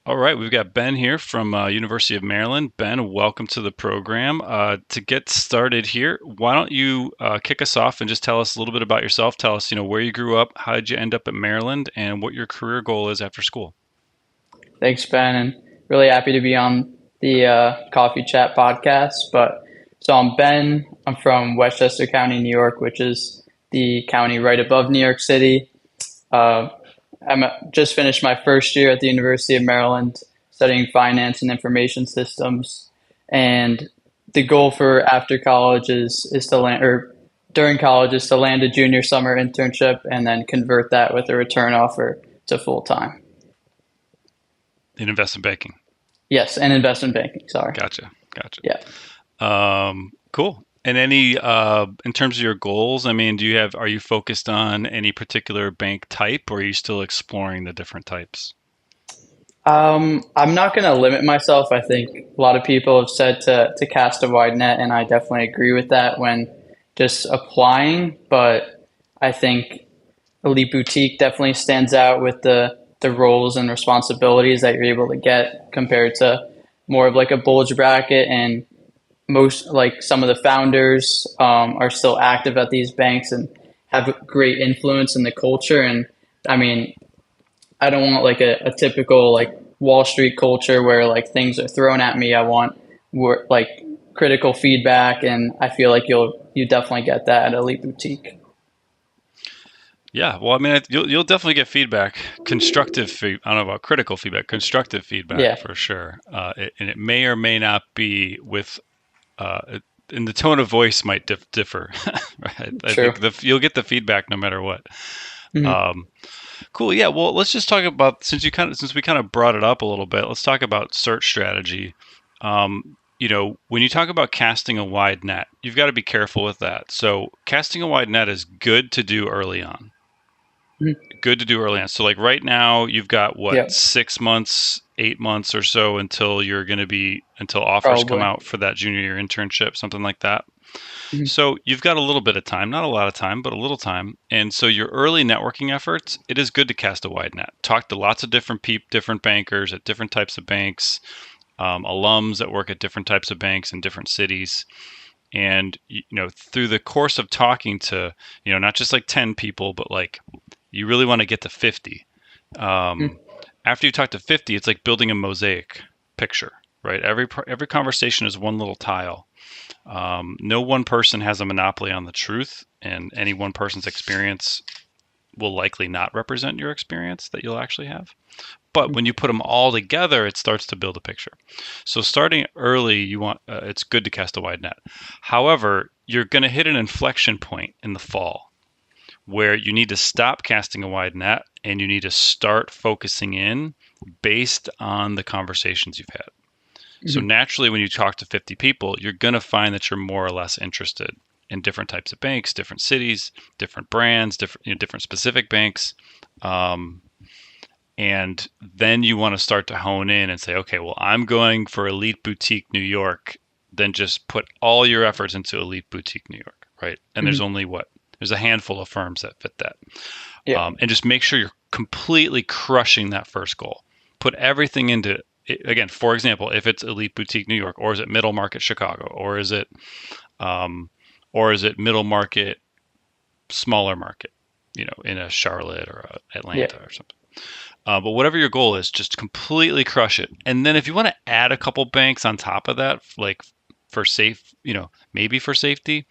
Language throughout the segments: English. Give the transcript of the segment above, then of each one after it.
All right, we've got Ben here from University of Maryland. Ben, welcome to the program. To get started here, why don't you kick us off and just tell us a little bit about yourself? Tell us, where you grew up, how did you end up at Maryland, and what your career goal is after school. Thanks, Ben, and really happy to be on the Coffee Chat podcast. So I'm Ben. I'm from Westchester County, New York, which is the county right above New York City. Uh, just finished my first year at the University of Maryland studying finance and information systems. And the goal for after college is to land, or during college is to land a junior summer internship and then convert that with a return offer to full time. In investment banking. Yes, and investment banking. Sorry. Gotcha. Yeah. Cool. And any, in terms of your goals, I mean, are you focused on any particular bank type, or are you still exploring the different types? I'm not going to limit myself. I think a lot of people have said to cast a wide net, and I definitely agree with that when just applying. But I think Elite Boutique definitely stands out with the roles and responsibilities that you're able to get compared to more of like a bulge bracket. And most like some of the founders are still active at these banks and have great influence in the culture. And I mean, I don't want like a typical like Wall Street culture where like things are thrown at me. I want like critical feedback, and I feel like you definitely get that at Elite Boutique. Yeah, well, I mean, you'll definitely get feedback, constructive I don't know about critical feedback, constructive feedback Yeah, for sure. And it may or may not be with, and the tone of voice might differ, right? I true. think you'll get the feedback no matter what. Hmm. Um, cool. Yeah. Well, let's just talk about since we kind of brought it up a little bit. Let's talk about search strategy. When you talk about casting a wide net, you've got to be careful with that. So, casting a wide net is good to do early on. Hmm. Good to do early on. So like right now you've got what, Yeah, 6 months, 8 months or so until offers come probably. out for that junior year internship, something like that. Hmm. So you've got a little bit of time, not a lot of time, but a little time. And so your early networking efforts, it is good to cast a wide net. Talk to lots of different bankers at different types of banks, alums that work at different types of banks in different cities. And through the course of talking to, not just like 10 people, but like you really want to get to 50. Um, Hmm. After you talk to 50, it's like building a mosaic picture, right? Every conversation is one little tile. No one person has a monopoly on the truth, and any one person's experience will likely not represent your experience that you'll actually have. But when you put them all together, it starts to build a picture. So starting early, it's good to cast a wide net. However, you're going to hit an inflection point in the fall where you need to stop casting a wide net and you need to start focusing in based on the conversations you've had. So Hmm. naturally, when you talk to 50 people, you're going to find that you're more or less interested in different types of banks, different cities, different brands, different specific banks. Um, and then you want to start to hone in and say, okay, well, I'm going for Elite Boutique New York. Then just put all your efforts into Elite Boutique New York, right? And there's Hmm. only there's a handful of firms that fit that. Yeah. And just make sure you're completely crushing that first goal. Put everything into it. Again, for example, if it's Elite Boutique New York, or is it middle market Chicago, um, or is it middle market, smaller market, in a Charlotte or a Yeah. Atlanta or something. But whatever your goal is, just completely crush it. And then if you want to add a couple banks on top of that, like for safe, maybe for safety,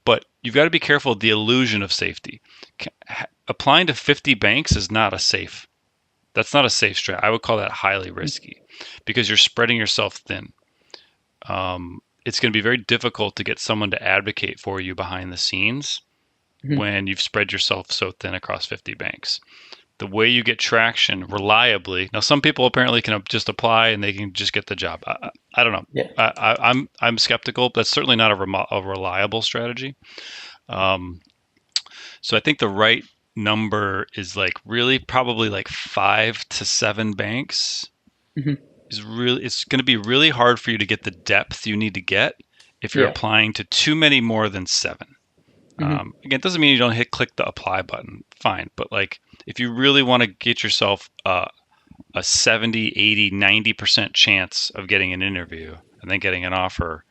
but you've got to be careful of the illusion of safety. Applying to 50 banks is not a safe. That's not a safe strat. I would call that highly risky because you're spreading yourself thin. It's going to be very difficult to get someone to advocate for you behind the scenes Hmm. when you've spread yourself so thin across 50 banks. The way you get traction reliably. Now, some people apparently can just apply and they can just get the job. I don't know. Yeah. I'm skeptical. That's certainly not a reliable strategy. Um, so I think the right number is like really probably like 5 to 7 banks. Hmm. It's going to be really hard for you to get the depth you need to get if you're Yeah. applying to too many more than 7. Hmm. Again, it doesn't mean you don't click the apply button. Fine, but like if you really want to get yourself a 70, 80, 90% chance of getting an interview and then getting an offer,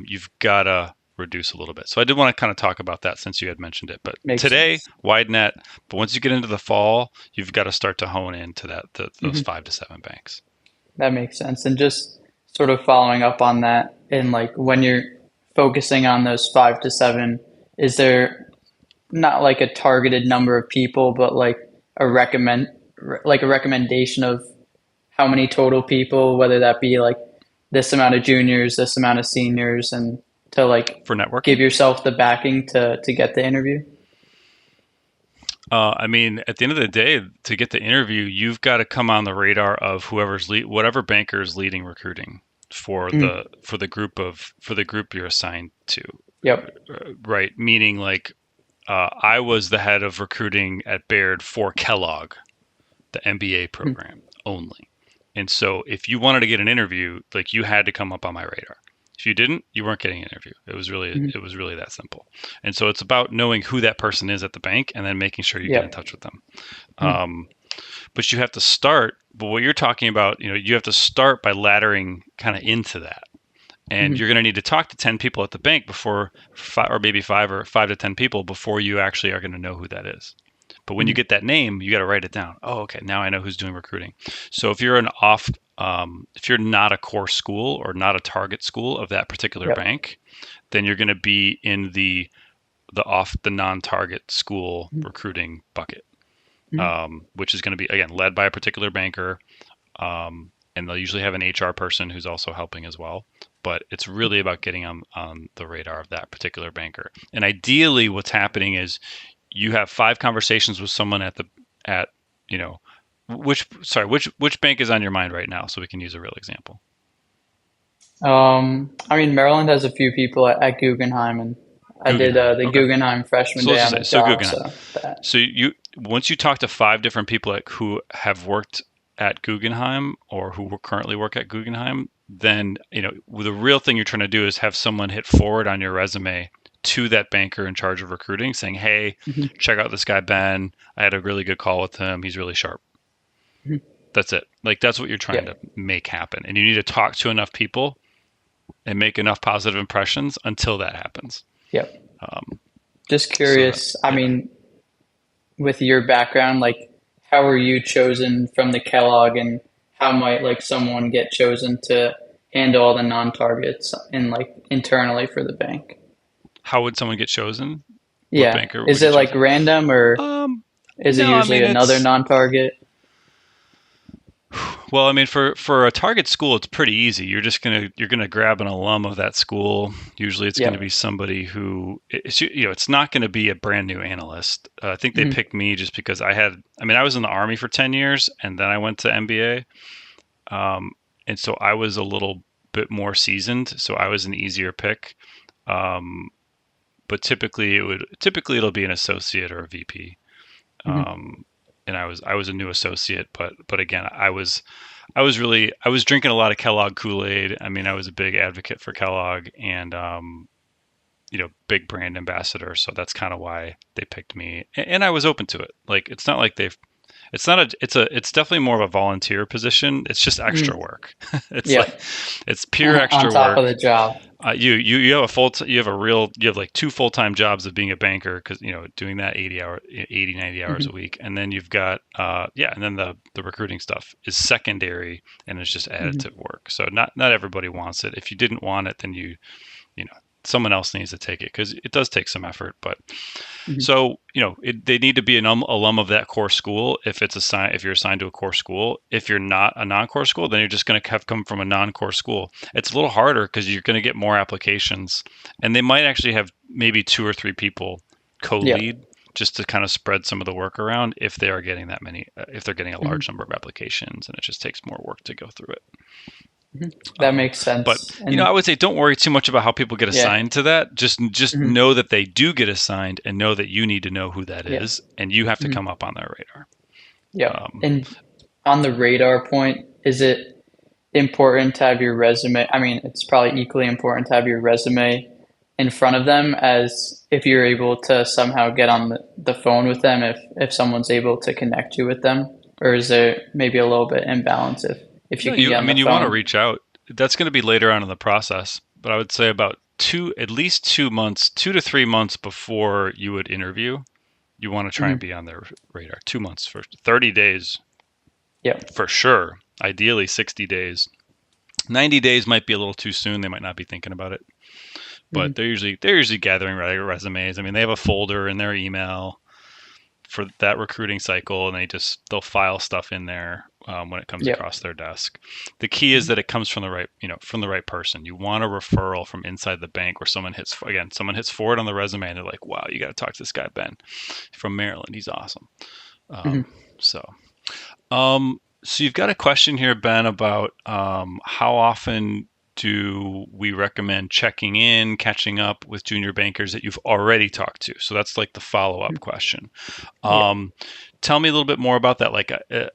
you've got to reduce a little bit. So I did want to kind of talk about that since you had mentioned it. But Makes today, sense. wide net. But once you get into the fall, you've got to start to hone into those Hmm. 5 to 7 banks. That makes sense. And just sort of following up on that, and like when you're focusing on those 5 to 7, is there not like a targeted number of people, but like a like a recommendation of how many total people, whether that be like this amount of juniors, this amount of seniors, and to like For give networking, yourself the backing to get the interview? I mean, at the end of the day, to get the interview, you've got to come on the radar of whatever banker is leading recruiting for Mm, the group you're assigned to, yep. right? Meaning, like, I was the head of recruiting at Baird for Kellogg, the MBA Mm, program only. And so if you wanted to get an interview, like you had to come up on my radar. If you didn't, you weren't getting an interview. mm, It was really that simple. And so it's about knowing who that person is at the bank and then making sure you get in yep. touch with them. Mm, Um, but you have to start. But what you're talking about, you have to start by laddering kind of into that. And mm, you're going to need to talk to 10 people at the bank before, or maybe 5 to 10 people before you actually are going to know who that is. But when you mm, get that name, you got to write it down. Oh, okay, now I know who's doing recruiting. So if you're not a core school or not a target school of that particular yep. bank, then you're going to be in the non-target school Mm, recruiting bucket, mm, which is going to be again led by a particular banker, and they'll usually have an HR person who's also helping as well. But it's really about getting on the radar of that particular banker. And ideally, what's happening is you have 5 conversations with someone at you know which bank is on your mind right now, so we can use a real example. I mean, Maryland has a few people at Guggenheim, and I did Guggenheim. the Okay. Guggenheim freshman So let's day just on say the so job. Guggenheim. So that, So you once you talk to 5 different people who have worked at Guggenheim or who currently work at Guggenheim, then the real thing you're trying to do is have someone hit forward on your resume to that banker in charge of recruiting, saying, "Hey, mhm, check out this guy Ben. I had a really good call with him. He's really sharp." mhm, That's it. Like that's what you're trying to yep, make happen, and you need to talk to enough people and make enough positive impressions until that happens. yep. Um, Just so that, curious. I yeah. mean, with your background, like, how were you chosen from the Kellogg, and how might like someone get chosen to handle all the non-targets and like internally for the bank? How would someone get chosen? What Yeah. banker would Is get it like chosen? random, or Um, is it no, I usually mean another it's non-target? well, I mean for a target school, it's pretty easy. You're gonna grab an alum of that school. Usually, it's going to be Yep. somebody who it's not going to be a brand new analyst. I think they Hmm. picked me just because I was in the Army for 10 years and then I went to MBA, um, and so I was a little bit more seasoned, so I was an easier pick. Um, but typically it'll be an associate or a VP. Hmm. Um, and I was a new associate, but again, I was drinking a lot of Kellogg Kool-Aid. I mean, I was a big advocate for Kellogg and big brand ambassador, so that's kind of why they picked me. And I was open to it. Like it's not like they've it's definitely more of a volunteer position. It's just extra Hmm. work. It's like Yep. it's pure On extra top of work. the job. You have a you have like 2 full-time jobs of being a banker because doing that 80 90 hours a Hmm. week, and then you've got and then the recruiting stuff is secondary and it's just Hmm. additive work. So not everybody wants it. If you didn't want it, then you know someone else needs to take it because it does take some effort. But Hmm. so they need to be an alum of that core school if you're assigned to a core school. If you're not a non-core school, then you're just going to have come from a non-core school. It's a little harder because you're going to get more applications, and they might actually have maybe 2 or 3 people Yep. co-lead just to kind of spread some of the work around if they are getting that many if they're getting a Hmm. large number of applications, and it just takes more work to go through it. Hmm. That Um, makes but sense. I And would say don't worry too much about how people get yeah. assigned to that. Just Hmm. know that they do get assigned, and know that you need to know who that Yeah. is, and you have to Hmm. come up on their radar. Yep. Um, And on the radar point, is it important to have your resume? I mean, it's probably equally important to have your resume in front of them as if you're able to somehow get on the phone with them if someone's able to connect you with them. or is there maybe a little bit imbalance if you No, can you, get I on the mean, you want to phone? reach out. That's going to be later on in the process, but I would say about at least 2 months, 2 to 3 months before you would interview, you want to try and Hmm. be on their radar. 2 months for 30 days Yep. for sure. Ideally 60 days. 90 days might be a little too soon. They might not be thinking about it, but Hmm. they're usually gathering resumes. I mean, they have a folder in their email for that recruiting cycle, and they'll file stuff in there when it comes Yep. across their desk. The key is that it comes from the right, from the right person. You want a referral from inside the bank where someone hits forward on the resume and they're like, wow, you got to talk to this guy Ben from Maryland. He's awesome. Hmm. Um, so so you've got a question here, Ben, about how often do we recommend checking in, catching up with junior bankers that you've already talked to? So that's like the follow-up question. Yeah. Um, Tell me a little bit more about that. Like,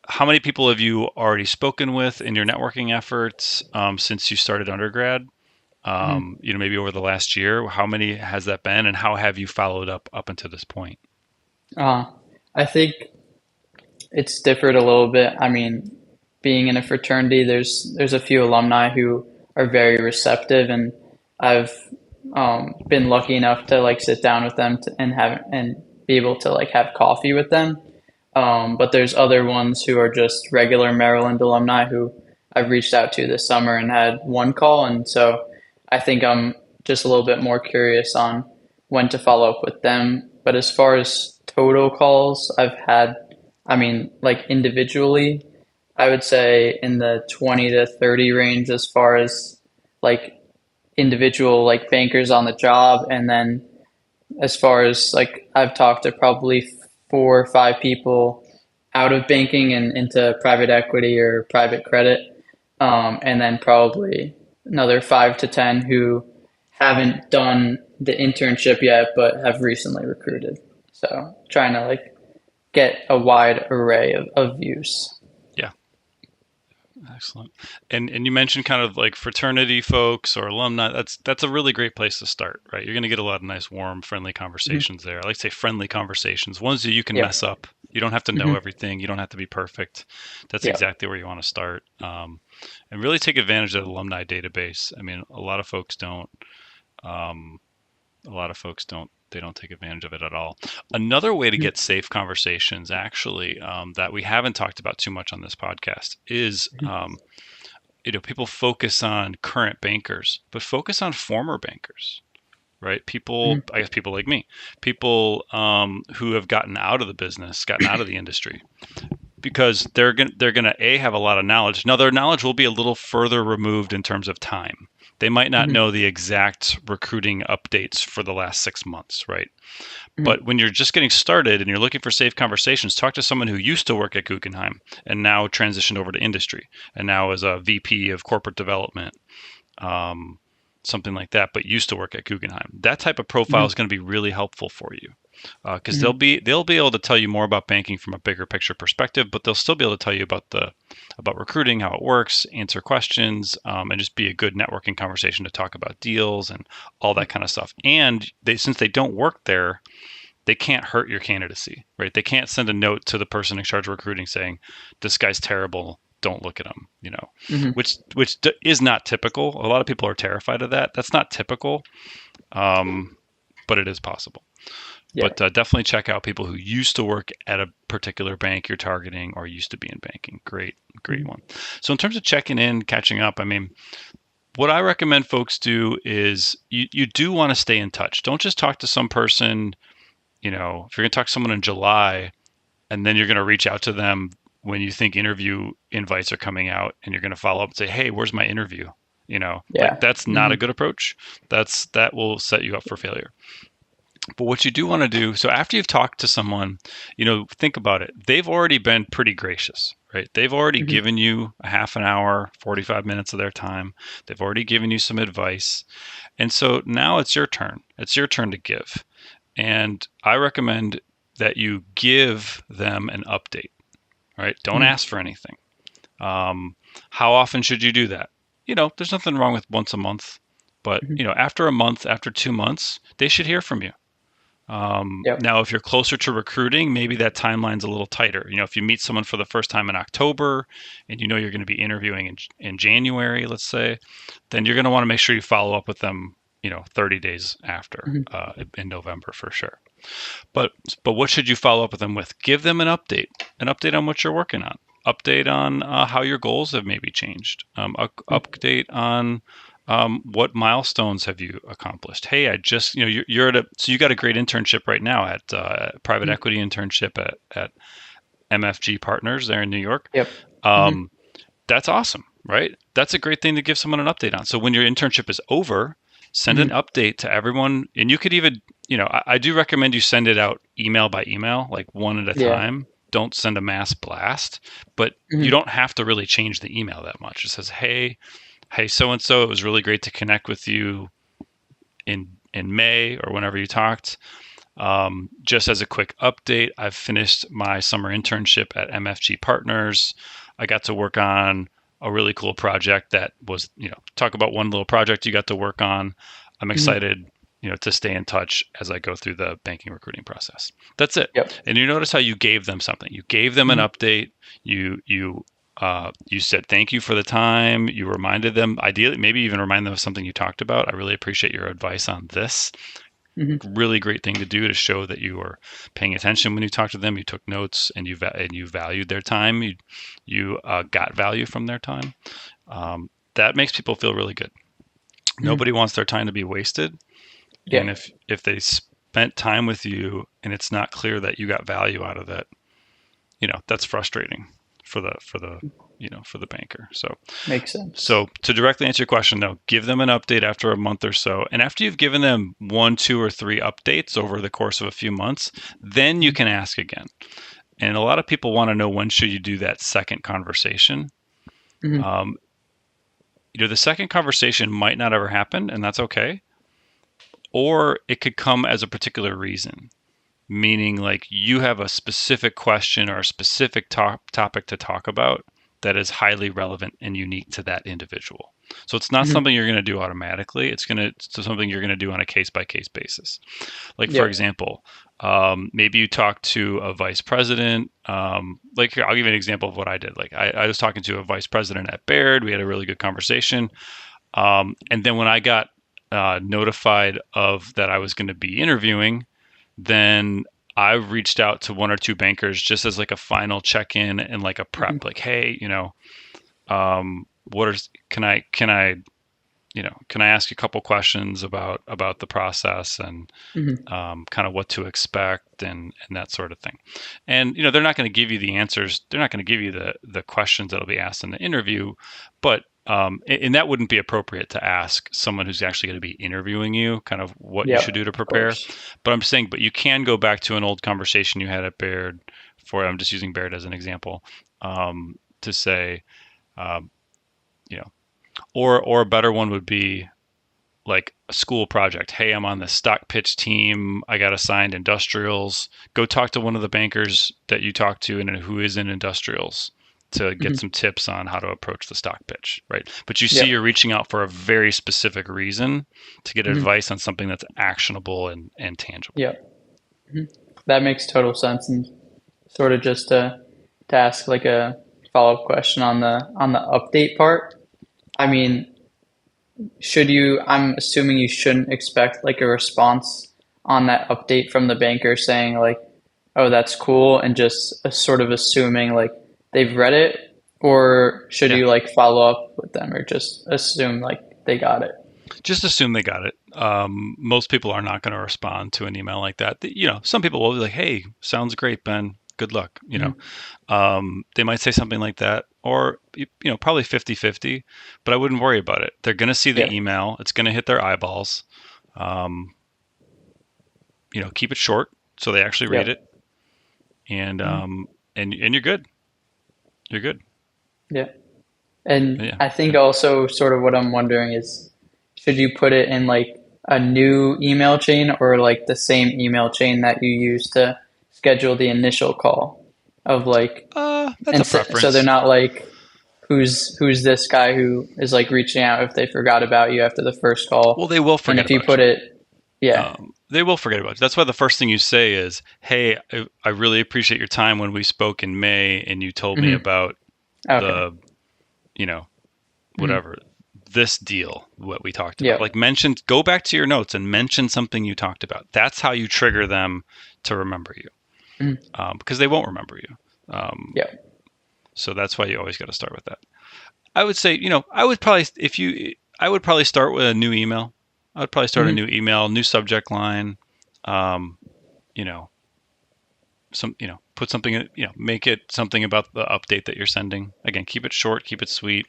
how many people have you already spoken with in your networking efforts since you started undergrad? Hmm. Maybe over the last year. How many has that been, and how have you followed up until this point? Uh, I think it's differed a little bit. I mean, being in a fraternity, there's a few alumni who are very receptive, and I've been lucky enough to like sit down with them and be able to like have coffee with them. But there's other ones who are just regular Maryland alumni who I've reached out to this summer and had one call, and so I think I'm just a little bit more curious on when to follow up with them. But as far as total calls, I've had, I mean, like individually, I would say in the 20 to 30 range as far as like individual like bankers on the job, and then as far as like I've talked to probably 4 or 5 people out of banking and into private equity or private credit, and then probably another 5 to 10 who haven't done the internship yet but have recently recruited. So trying to like get a wide array of views. Yeah. Excellent. And you mentioned kind of like fraternity folks or alumni. That's a really great place to start, right? You're going to get a lot of nice, warm, friendly Hmm. conversations there. I like to say friendly conversations, ones that you can Yep. mess up. You don't have to know Hmm. everything. You don't have to be perfect. That's Yep. exactly where you want to start. And really take advantage of the alumni database. I mean, Um, a lot of folks they don't take advantage of it at all. Another way to Hmm. get safe conversations, actually, that we haven't talked about too much on this podcast is people focus on current bankers, but focus on former bankers, right? People, Hmm. I guess people like me, people who have gotten out of the business, gotten out of the industry, because they're gonna have a lot of knowledge. Now their knowledge will be a little further removed in terms of time. They might not Hmm. know the exact recruiting updates for the last 6 months, right? Hmm. But when you're just getting started and you're looking for safe conversations, talk to someone who used to work at Guggenheim and now transitioned over to industry and now is a VP of corporate development, um, something like that, but used to work at Guggenheim. That type of profile Hmm. is going to be really helpful for you because Hmm. they'll be able to tell you more about banking from a bigger picture perspective, but they'll still be able to tell you about recruiting, how it works, answer questions, and just be a good networking conversation to talk about deals and all that kind of stuff. And since they don't work there, they can't hurt your candidacy, right? They can't send a note to the person in charge of recruiting saying, "This guy's terrible. Don't look at him." Hmm. Which is not typical. A lot of people are terrified of that. That's not typical, um, but it is possible. Yeah. But definitely check out people who used to work at a particular bank you're targeting or used to be in banking. Great, great Hmm. one. So in terms of checking in, catching up, I mean, what I recommend folks do is you do want to stay in touch. Don't just talk to some person. If you're going to talk to someone in July and then you're going to reach out to them when you think interview invites are coming out and you're going to follow up and say, "Hey, where's my interview?" Like Yeah. that's not Hmm. a good approach. That will set you up for failure. But what you do want to do, so after you've talked to someone, think about it. They've already been pretty gracious, right? They've already Hmm. given you a half an hour, 45 minutes of their time. They've already given you some advice. And so now it's your turn. It's your turn to give. And I recommend that you give them an update, right? Don't Hmm. ask for anything. Um, how often should you do that? There's nothing wrong with once a month, but Hmm. after a month, after 2 months, they should hear from you. Yep. Now, if you're closer to recruiting, maybe that timeline's a little tighter. If you meet someone for the first time in October and you're going to be interviewing in January, let's say, then you're going to want to make sure you follow up with them, 30 days after, Hmm. in November for sure. But what should you follow up with them with? Give them an update on what you're working on, update on how your goals have maybe changed, update on what milestones have you accomplished. Hey, I just you're at so you got a great internship right now at private Hmm. equity internship at MFG Partners there in New York. Yep. Hmm. Um, that's awesome, right? That's a great thing to give someone an update on. So when your internship is over, send an Hmm. update to everyone. And you could even, I do recommend you send it out email by email, like one at a Yeah. time. Don't send a mass blast, but you Hmm. don't have to really change the email that much. It says, hey, so and so, it was really great to connect with you in May or whenever you talked. Just as a quick update, I've finished my summer internship at MFG Partners. I got to work on a really cool project that was, talk about one little project you got to work on. I'm Hmm. excited, to stay in touch as I go through the banking recruiting process. That's it. Yep. And you notice how you gave them something. You gave them an Hmm. update. You said thank you for the time. You reminded them, ideally, maybe even remind them of something you talked about. I really appreciate your advice on this. Hmm. Really great thing to do to show that you were paying attention when you talked to them. You took notes and you valued their time. You got value from their time. That makes people feel really good. Hmm. Nobody wants their time to be wasted, and Yep. if they spent time with you and it's not clear that you got value out of it, that's frustrating for the banker. So Makes sense. So to directly answer your question, though, give them an update after a month or so. And after you've given them one, two, or three updates over the course of a few months, then you Hmm. can ask again. And a lot of people want to know, when should you do that second conversation? Hmm. Um, the second conversation might not ever happen, and that's okay. Or it could come as a particular reason, meaning like you have a specific question or a specific topic to talk about that is highly relevant and unique to that individual. So it's not Hmm. something you're going to do automatically. It's something you're going to do on a case by case basis. Like, for Yep. example, maybe you talk to a vice president. Like, here, I'll give you an example of what I did. Like, I was talking to a vice president at Baird. We had a really good conversation. And then when I got notified of that I was going to be interviewing, then I reached out to one or two bankers just as like a final check-in and like a Hmm. prep, like, hey, what is can I ask you a couple questions about the process and Hmm. kind of what to expect and that sort of thing. And they're not going to give you the answers. They're not going to give you the questions that'll be asked in the interview, but and that wouldn't be appropriate to ask someone who's actually going to be interviewing you, kind of what you should do Yep. to Of prepare. course. But I'm saying, but you can go back to an old conversation you had at Baird. I'm just using Baird as an example, to say, um, you know, or a better one would be like a school project. Hey, I'm on the stock pitch team. I got assigned industrials. Go talk to one of the bankers that you talk to and who is in industrials to get Hmm. some tips on how to approach the stock pitch, right? But you see, Yep. you're reaching out for a very specific reason to get Hmm. advice on something that's actionable and tangible. Yep. Hmm. That makes total sense. And sort of just to ask like a follow up question on the update part. I mean, should you? I'm assuming you shouldn't expect like a response on that update from the banker saying like, "Oh, that's cool," and just sort of assuming like they've read it, or should Yeah, you like follow up with them, or just assume like they got it? just assume they got it. Most people are not going to respond to an email like that. Some people will be like, "Hey, sounds great, Ben. Good luck." Hmm. They might say something like that, or probably 50-50, but I wouldn't worry about it. They're going to see Yeah. the email. It's going to hit their eyeballs. Um, keep it short so they actually read Yep. it, and Hmm. you're good. You're good. Yeah. And Yeah. I think Yeah. also sort of what I'm wondering is, should you put it in like a new email chain or like the same email chain that you use to schedule the initial call of like, That's a and so they're preference. not like, who's this guy who is like reaching out if they forgot about you after the first Well, call. they will And forget if you about put you. it, yeah. They will forget about you. That's why the first thing you say is, "Hey, I really appreciate your time when we spoke in May, and you told me Hmm. about Okay. the, you know, Hmm. whatever, this deal, what we talked about." Yep. Like mention, go back to your notes and mention something you talked about. That's how you trigger them to remember you, Hmm. because they won't remember you. Um, Yep. so that's why you always got to start with that. I would say, I would probably, I would probably start with a new email. I would probably start a Hmm. new email, new subject line. Um, you know, put something, make it something about the update that you're sending. Again, keep it short, keep it sweet.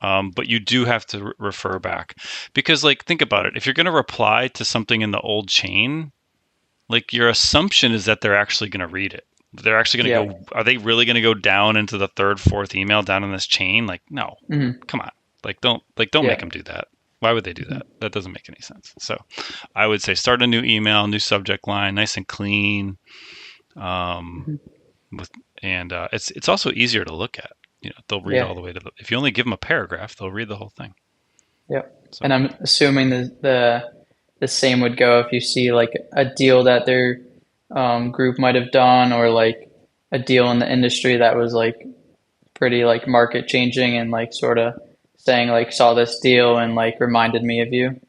But you do have to refer back because, like, think about it. If you're going to reply to something in the old chain, like, your assumption is that they're actually going to read it. They're actually going to Yep. go, are they really going to go down into the third, fourth email down in this chain? Like, no, Hmm. come on. Like, don't make them Yep. do that. Why would they do Hmm. that? That doesn't make any sense. So I would say start a new email, new subject line, nice and clean. Um, Hmm. with and it's also easier to look at. They'll read Yeah. all the way to the. If you only give them a paragraph, they'll read the whole thing. Yep. So And I'm assuming the same would go if you see like a deal that their group might have done, or like a deal in the industry that was like pretty like market changing, and like sort of saying like saw this deal and like reminded me of you.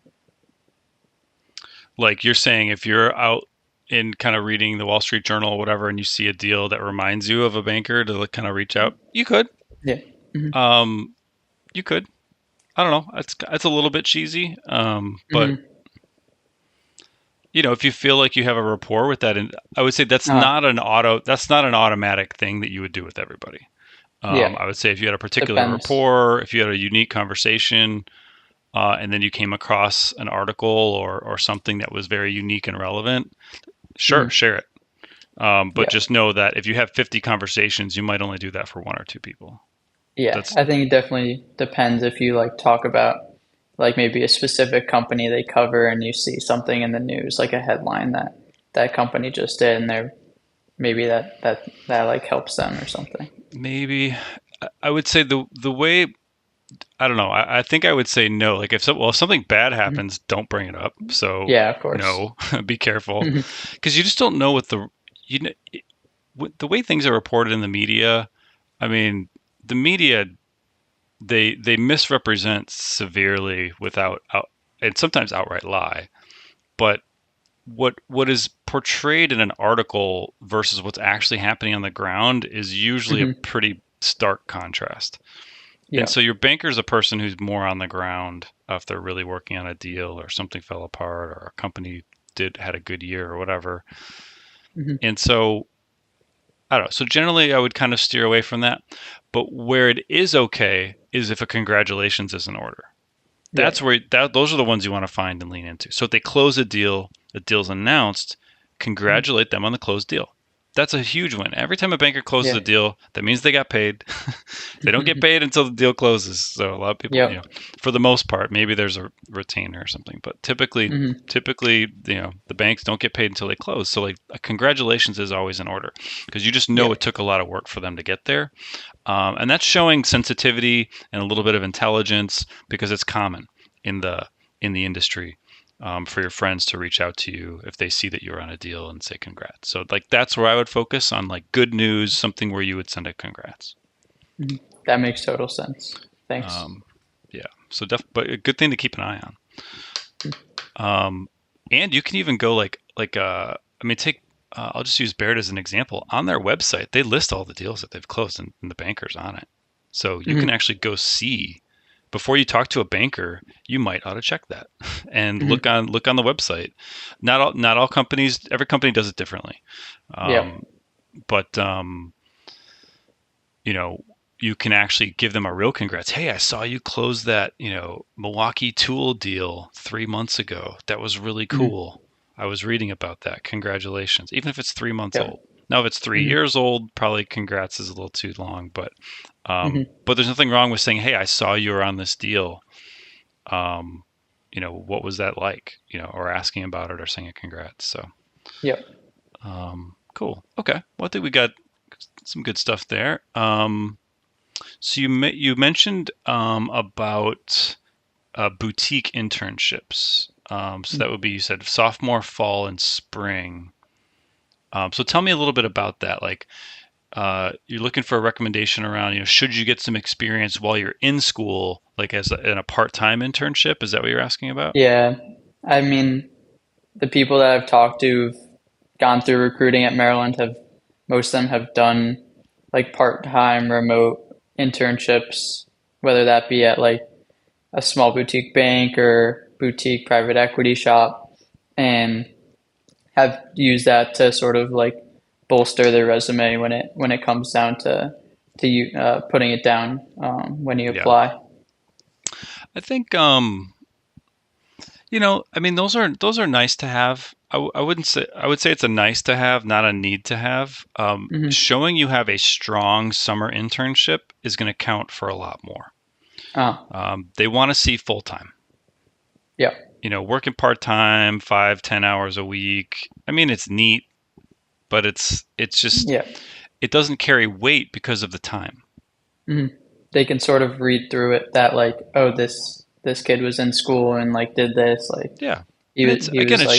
like you're saying, if you're out in kind of reading the Wall Street Journal or whatever, and you see a deal that reminds you of a banker to kind of reach out, you could. Yeah. Hmm. Um, you could. I don't know. It's a little bit cheesy. But Hmm. if you feel like you have a rapport with that, and I would say Uh, that's not an automatic thing that you would do with everybody. yeah. I would say if you had a particular Depends. rapport, if you had a unique conversation, and then you came across an article or something that was very unique and relevant, sure, Hmm. share it. But Yeah. just know that if you have 50 conversations, you might only do that for one or two people. Yeah. That's I think it definitely depends if you like talk about like maybe a specific company they cover and you see something in the news, like a headline that that company just did, and they're maybe that like helps them or something. maybe. I would say the way, I don't know. I think I would say no. Like, if something bad Mhm. happens, don't bring it up. So Yeah, of course. no, be careful, because you just don't know you know, the way things are reported in the media. I mean, the media, they misrepresent severely and sometimes outright lie. But what is portrayed in an article versus what's actually happening on the ground is usually a Hmm. pretty stark contrast. And Yeah. so your banker's a person who's more on the ground, if they're really working on a deal or something fell apart or a company did had a good year or whatever. Hmm. And so I don't know. So generally I would kind of steer away from that. But where it is okay is if a congratulations is in order. Yeah. Those are the ones you want to find and lean into. So if they close a deal's announced, Hmm. congratulate them on the closed deal. That's a huge win. Every time a banker closes a Yeah. deal, that means they got paid. They don't get paid until the deal closes. So a lot of people, Yep. for the most part, maybe there's a retainer or something, but Hmm. typically, the banks don't get paid until they close. So like a congratulations is always in order because you just know it Yep. took a lot of work for them to get there. And that's showing sensitivity and a little bit of intelligence because it's common in the industry, for your friends to reach out to you if they see that you're on a deal and say congrats. So like that's where I would focus on, like, good news, something where you would send a congrats. Hmm. That makes total sense. Thanks. Um, yeah. But a good thing to keep an eye on. And you can even go I mean, take. I'll just use Baird as an example. On their website, they list all the deals that they've closed and the bankers on it. So you can Hmm. actually go see before you talk to a banker. You might ought to check that and Hmm. look on the website. Not all companies. Every company does it differently. Yep. Um, but you know, you can actually give them a real congrats. Hey, I saw you close that, Milwaukee tool deal 3 months ago. That was really Hmm. cool. I was reading about that. Congratulations. Even if it's 3 months Yep. old. Now, if it's three Hmm. years old, probably congrats is a little too long. Hmm. But there's nothing wrong with saying, hey, I saw you were on this deal. Um, what was that like? Or asking about it or saying a congrats. So, Yep. cool. Okay. Well, I think we got some good stuff there. So you mentioned about boutique internships. So that would be, you said sophomore, fall, and spring. So tell me a little bit about that. Like, you're looking for a recommendation around, should you get some experience while you're in school, like in a part-time internship? Is that what you're asking about? Yeah, I mean, the people that I've talked to who've gone through recruiting at Maryland have most of them have done like part-time remote internships, whether that be at like a small boutique bank or boutique private equity shop, and have used that to sort of like bolster their resume when it comes down to you putting it down when you Yeah. apply. I think, I mean, those are nice to have. I wouldn't say, I would say it's a nice to have, not a need to have. Hmm. Showing you have a strong summer internship is going to count for a lot more. Oh, They want to see full time. yeah, Working part time, 5, 10 hours a week. I mean, it's neat, but it's just, yeah. it doesn't carry weight because of the time. Hmm. They can sort of read through it that like, oh, this kid was in school and like did this, like Yeah, and it's, he again, was like,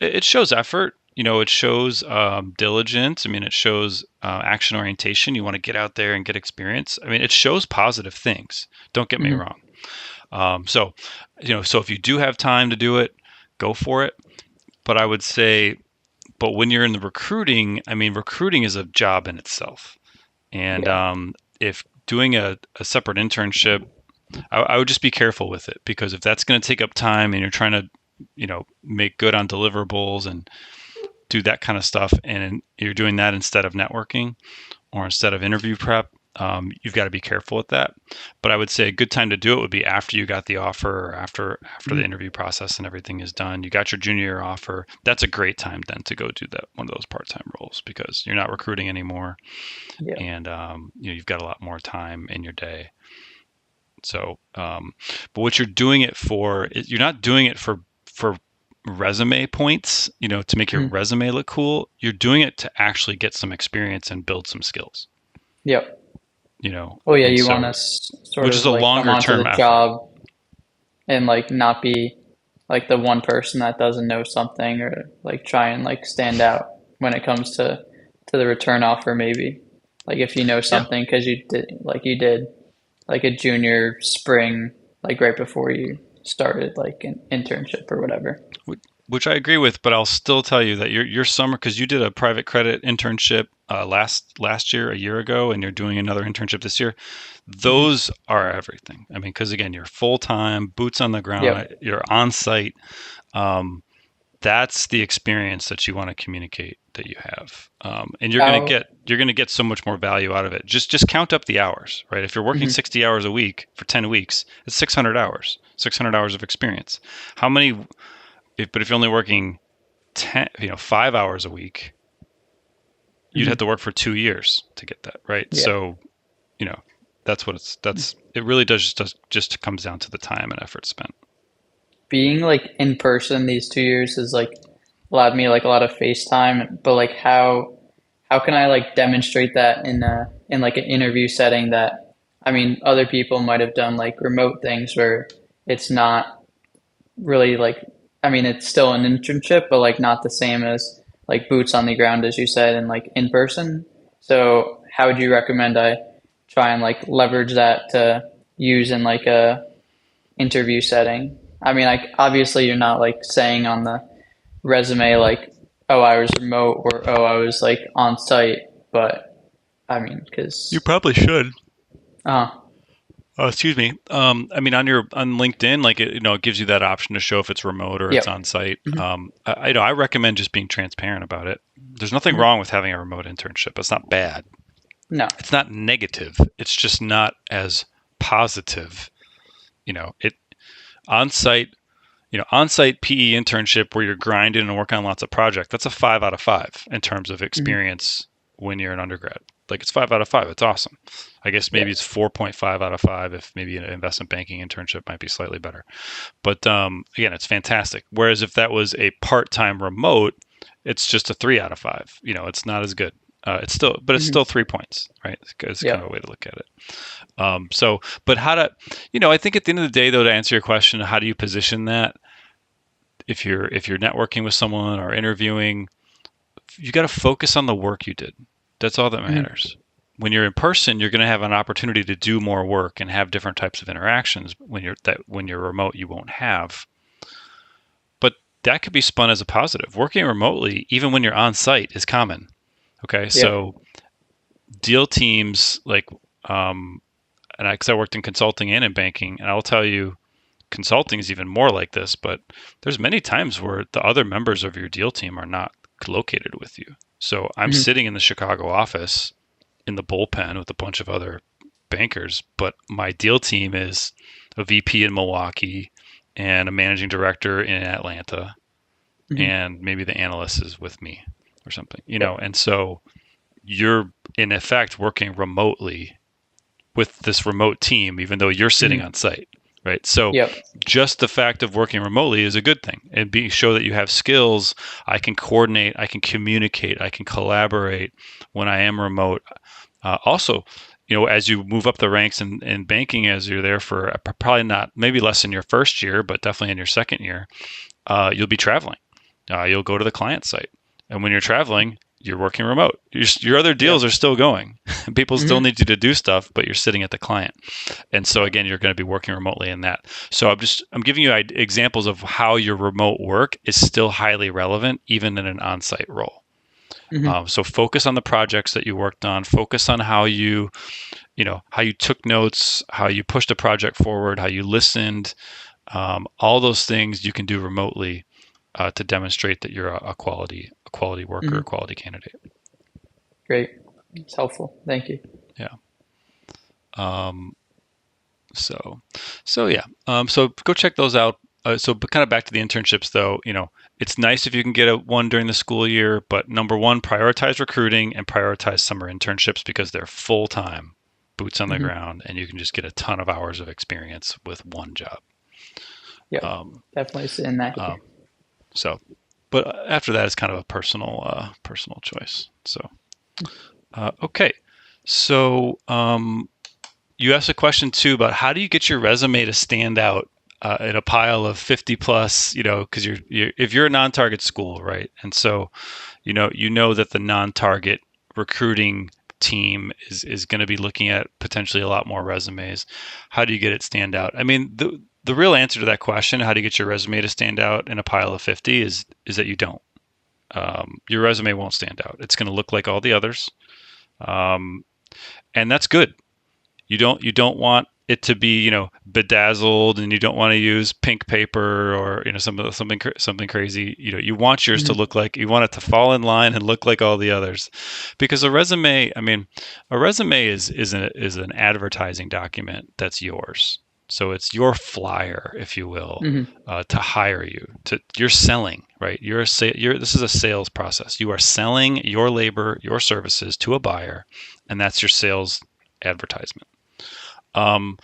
it shows effort. It shows diligence. I mean, it shows action orientation. You want to get out there and get experience. I mean, it shows positive things. Don't get me mhm, wrong. So, so if you do have time to do it, go for it. But I would say, but when you're in the recruiting, I mean, recruiting is a job in itself. And yeah, if doing a separate internship, I would just be careful with it, because if that's going to take up time and you're trying to, make good on deliverables and do that kind of stuff, and you're doing that instead of networking or instead of interview prep, you've got to be careful with that. But I would say a good time to do it would be after you got the offer, or after the mhm, interview process and everything is done. You got your junior year offer. That's a great time then to go do that, one of those part-time roles, because you're not recruiting anymore, yeah, and you've got a lot more time in your day. So, but what you're doing it for, you're not doing it for resume points, to make your mhm, resume look cool. You're doing it to actually get some experience and build some skills, yep. you know, Oh yeah, and you want to so, sort which is of a like come longer onto term the effort. job and like not be like the one person that doesn't know something or like try and like stand out when it comes to the return offer maybe. Like if you know Yeah. something because you did like a junior spring like right before you started like an internship or whatever. Which I agree with, but I'll still tell you that your summer, because you did a private credit internship last year, a year ago, and you're doing another internship this year. Hmm. Those are everything. I mean, because again, you're full time, boots on the ground, Yep. you're on site. Um, that's the experience that you want to communicate that you have, and How you're gonna get so much more value out of it. Just count up the hours, right? If you're working mhm, 60 hours a week for 10 weeks, it's 600 hours, 600 hours of experience. How many? But if you're only working 10, 5 hours a week, you'd have mhm, to work for 2 years to get that, right? yeah. So, you know, that's it. Really just comes down to the time and effort spent. Being like in person these 2 years has like allowed me like a lot of FaceTime, but like how can I like demonstrate that in like an interview setting that I mean other people might have done like remote things where it's not really like I mean it's still an internship but like not the same as like boots on the ground as you said and like in person. So how would you recommend I try and like leverage that to use in like a interview setting? I mean like obviously you're not like saying on the resume like oh I was remote or oh I was like on site, but I mean You because probably should. uh Oh, excuse me. I mean, on LinkedIn, like it gives you that option to show if it's remote or it's yep. on site. Hmm. I recommend just being transparent about it. There's nothing Hmm. wrong with having a remote internship. It's not bad. No. It's not negative. It's just not as positive. It on site. On-site PE internship where you're grinding and working on lots of projects. That's a 5 out of 5 in terms of Hmm. experience when you're an undergrad. Like it's 5 out of 5. It's awesome. I guess Yeah. maybe it's 4.5 out of 5 if maybe an investment banking internship might be slightly better. But again, it's fantastic. Whereas if that was a part-time remote, it's just a 3 out of 5. It's not as good. It's Hmm. still 3 points, right? It's kind Yeah. of a way to look at it. But how to, I think at the end of the day, though, to answer your question, how do you position that? if you're networking with someone or interviewing, you got to focus on the work you did. That's all that Mhm. matters. When you're in person, you're going to have an opportunity to do more work and have different types of interactions. When you're remote, you won't have. But that could be spun as a positive. Working remotely, even when you're on site, is common. Okay, Yep. so deal teams like, and because I worked in consulting and in banking, and I'll tell you, consulting is even more like this. But there's many times where the other members of your deal team are not located with you. So I'm Mhm. sitting in the Chicago office in the bullpen with a bunch of other bankers, but my deal team is a VP in Milwaukee and a managing director in Atlanta, Mhm. and maybe the analyst is with me or something, Yep. and so you're in effect working remotely with this remote team, even though you're sitting Mhm. on site, right? So Yep. just the fact of working remotely is a good thing, and show that you have skills. I can coordinate, I can communicate, I can collaborate when I am remote. Also, as you move up the ranks in banking, as you're there for probably not, maybe less in your first year, but definitely in your second year, you'll be traveling. You'll go to the client site. And when you're traveling, you're working remote. Your other deals Yep. are still going. People still Mhm. need you to do stuff, but you're sitting at the client. And so again, you're going to be working remotely in that. So I'm giving you examples of how your remote work is still highly relevant, even in an on-site role. Mhm. So focus on the projects that you worked on. Focus on how you took notes, how you pushed a project forward, how you listened. All those things you can do remotely to demonstrate that you're a quality worker, a Mhm. quality candidate. Great. It's helpful. Thank you. Yeah. Um, so, so yeah. So go check those out. But kind of back to the internships, though. It's nice if you can get one during the school year. But number one, prioritize recruiting and prioritize summer internships because they're full time, boots on the Mhm. ground, and you can just get a ton of hours of experience with one job. Yep. Um, Definitely seeing that here. um, so, but after that, it's kind of a personal choice. So, okay. So, you asked a question too about how do you get your resume to stand out in a pile of 50 plus, because if you're a non-target school, right? And so, you know that the non-target recruiting team is going to be looking at potentially a lot more resumes. How do you get it stand out? I mean, the real answer to that question, how do you get your resume to stand out in a pile of 50, is that you don't. Your resume won't stand out. It's going to look like all the others, um, and that's good. You don't want it to be bedazzled, and you don't want to use pink paper or something crazy. You want yours to Mhm. look like, you want it to fall in line and look like all the others, because a resume, I mean, a resume is an advertising document that's yours. So it's your flyer, if you will, Mhm. to hire you. You're selling, right? This is a sales process. You are selling your labor, your services to a buyer, and that's your sales advertisement. Um,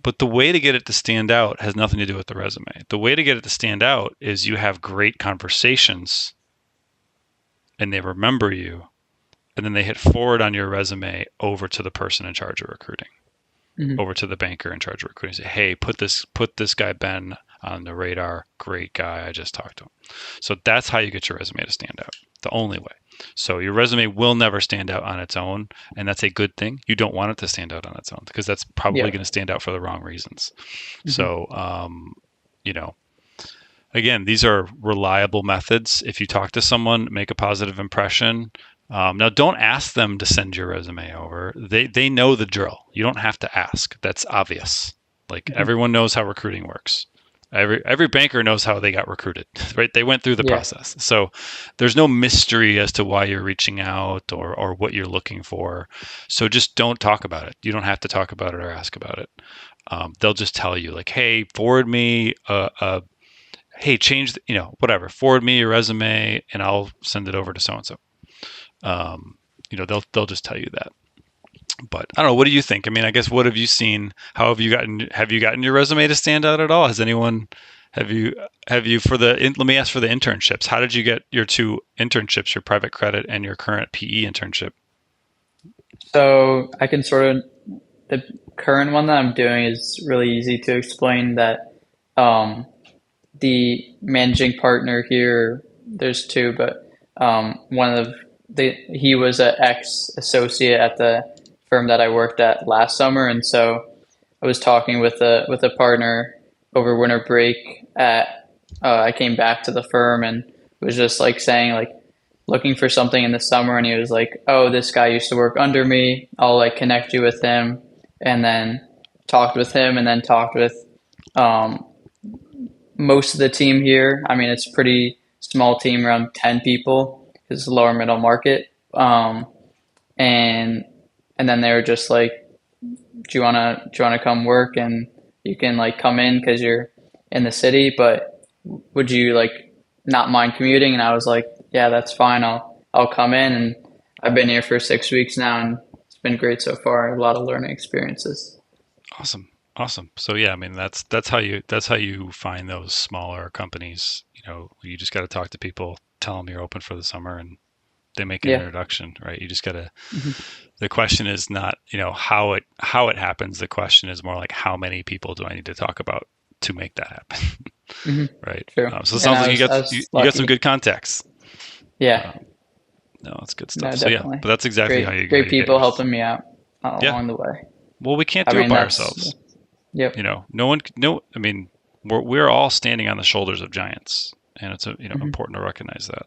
but the way to get it to stand out has nothing to do with the resume. The way to get it to stand out is you have great conversations and they remember you, and then they hit forward on your resume over to the person in charge of recruiting, Mhm. over to the banker in charge of recruiting. Say, hey, put this guy Ben on the radar. Great guy. I just talked to him. So that's how you get your resume to stand out. The only way. So your resume will never stand out on its own, and that's a good thing. You don't want it to stand out on its own because that's probably going to Yep. stand out for the wrong reasons. Mhm. So, you know, again, these are reliable methods. If you talk to someone, make a positive impression. Now, don't ask them to send your resume over. They know the drill. You don't have to ask. That's obvious. Like Mhm. everyone knows how recruiting works. Every banker knows how they got recruited, right? They went through the Yeah. process. So there's no mystery as to why you're reaching out or what you're looking for. So just don't talk about it. You don't have to talk about it or ask about it. They'll just tell you like, hey, forward me hey, change, whatever, forward me your resume and I'll send it over to so and so. They'll just tell you that. But I don't know. What do you think? I mean, I guess what have you seen? How have you gotten your resume to stand out at all? Has anyone have you have you for the let me ask for the internships. How did you get your two internships, your private credit and your current PE internship? So I can sort of the current one that I'm doing is really easy to explain that. Um, the managing partner here, there's two, but one of he was an ex associate at the firm that I worked at last summer, and so I was talking with a partner over winter break at I came back to the firm and was just like saying like looking for something in the summer, and he was like, "Oh, this guy used to work under me. I'll like connect you with him," and then talked with him, and then talked with um, most of the team here. I mean, it's a pretty small team, around 10 people. It's lower middle market. And and then they were just like, do you wanna come work and you can like come in because you're in the city, but would you like not mind commuting? And I was like, yeah, that's fine. I'll come in, and I've been here for 6 weeks now, and it's been great so far. A lot of learning experiences. Awesome. Awesome. So yeah, I mean that's how you find those smaller companies. You just got to talk to people, tell them you're open for the summer, and they make an Yeah. introduction, right? You just got to. Hmm. The question is not how it happens. The question is more like how many people do I need to talk about to make that happen, Hmm. right? True. So it And sounds like I was you got some lucky. good contacts. Yeah. Um, no, that's good stuff. No, So yeah, definitely. but that's exactly how Great you get people yours. helping me out Yeah. along the way. Well, we can't I do it mean, by that's, ourselves. yep. No one, no, I mean, we're all standing on the shoulders of giants, and it's Hmm. important to recognize that.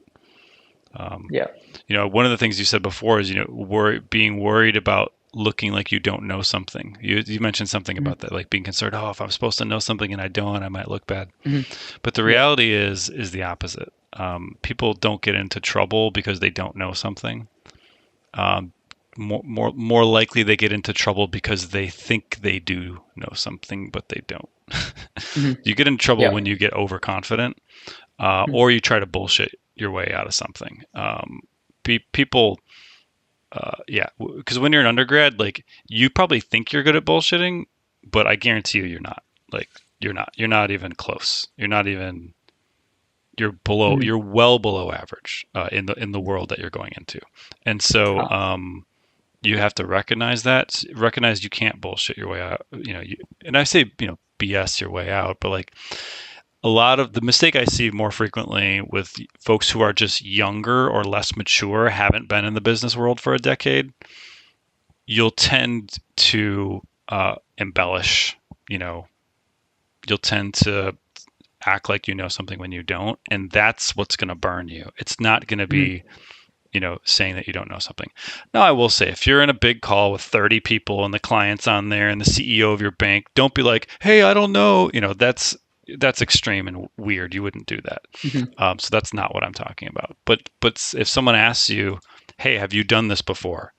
Um, Yep. one of the things you said before is being worried about looking like you don't know something. You mentioned something Hmm. about that, like being concerned. Oh, if I'm supposed to know something and I don't, I might look bad. Hmm. But the Yep. reality is the opposite. People don't get into trouble because they don't know something. Um, more likely they get into trouble because they think they do know something, but they don't. Hmm. You get in trouble when Yep. you get overconfident, Hmm. or you try to bullshit your way out of something. People, yeah, because when you're an undergrad, like you probably think you're good at bullshitting, but I guarantee you're not. Like you're not. You're not even close. You're not even. You're below. Hmm. You're well below average in the world that you're going into, and so Ah. you have to recognize that. Recognize you can't bullshit your way out. And I say BS your way out, but like a lot of the mistake I see more frequently with folks who are just younger or less mature, haven't been in the business world for a decade, you'll tend to embellish. You know, you'll tend to act like you know something when you don't, and that's what's going to burn you. It's not going to Hmm. be saying that you don't know something. Now, I will say, if you're in a big call with 30 people and the client's on there and the CEO of your bank, don't be like, "Hey, I don't know." That's extreme and weird. You wouldn't do that. Hmm. So that's not what I'm talking about. But if someone asks you, "Hey, have you done this before?"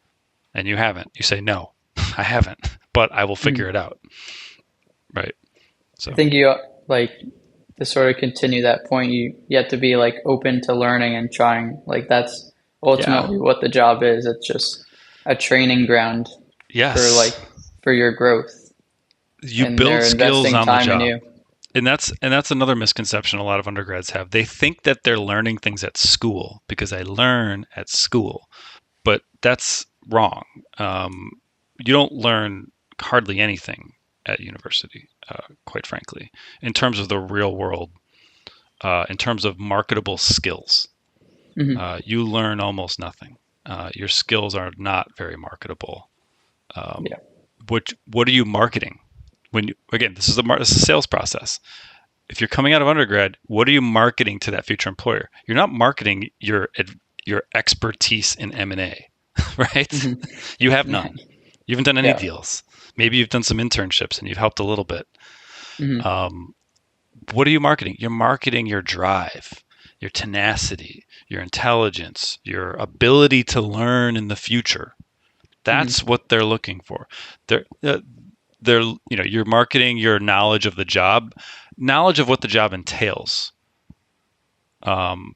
and you haven't, you say, "No, I haven't, but I will figure Hmm. it out." Right. I So think you like to sort of continue that point. You have to be like open to learning and trying. Like that's yeah, ultimately what the job is. It's just a training ground for yes, like for your growth, you and build they're skills investing on the time in job. you. And that's another misconception a lot of undergrads have. They think that they're learning things at school because I learn at school, but that's wrong. You don't learn hardly anything at university, quite frankly, in terms of the real world, in terms of marketable skills. Hmm. You learn almost nothing. Your skills are not very marketable. Um, Yeah. what are you marketing? Again, this is a sales process. If you're coming out of undergrad, what are you marketing to that future employer? You're not marketing your expertise in M&A, right? Hmm. You have none. You haven't done any Yeah. deals. Maybe you've done some internships and you've helped a little bit. Hmm. Um, what are you marketing? You're marketing your drive, your tenacity, your intelligence, your ability to learn in the future. That's Hmm. what they're looking for. They're you're marketing your knowledge of the job, knowledge of what the job entails,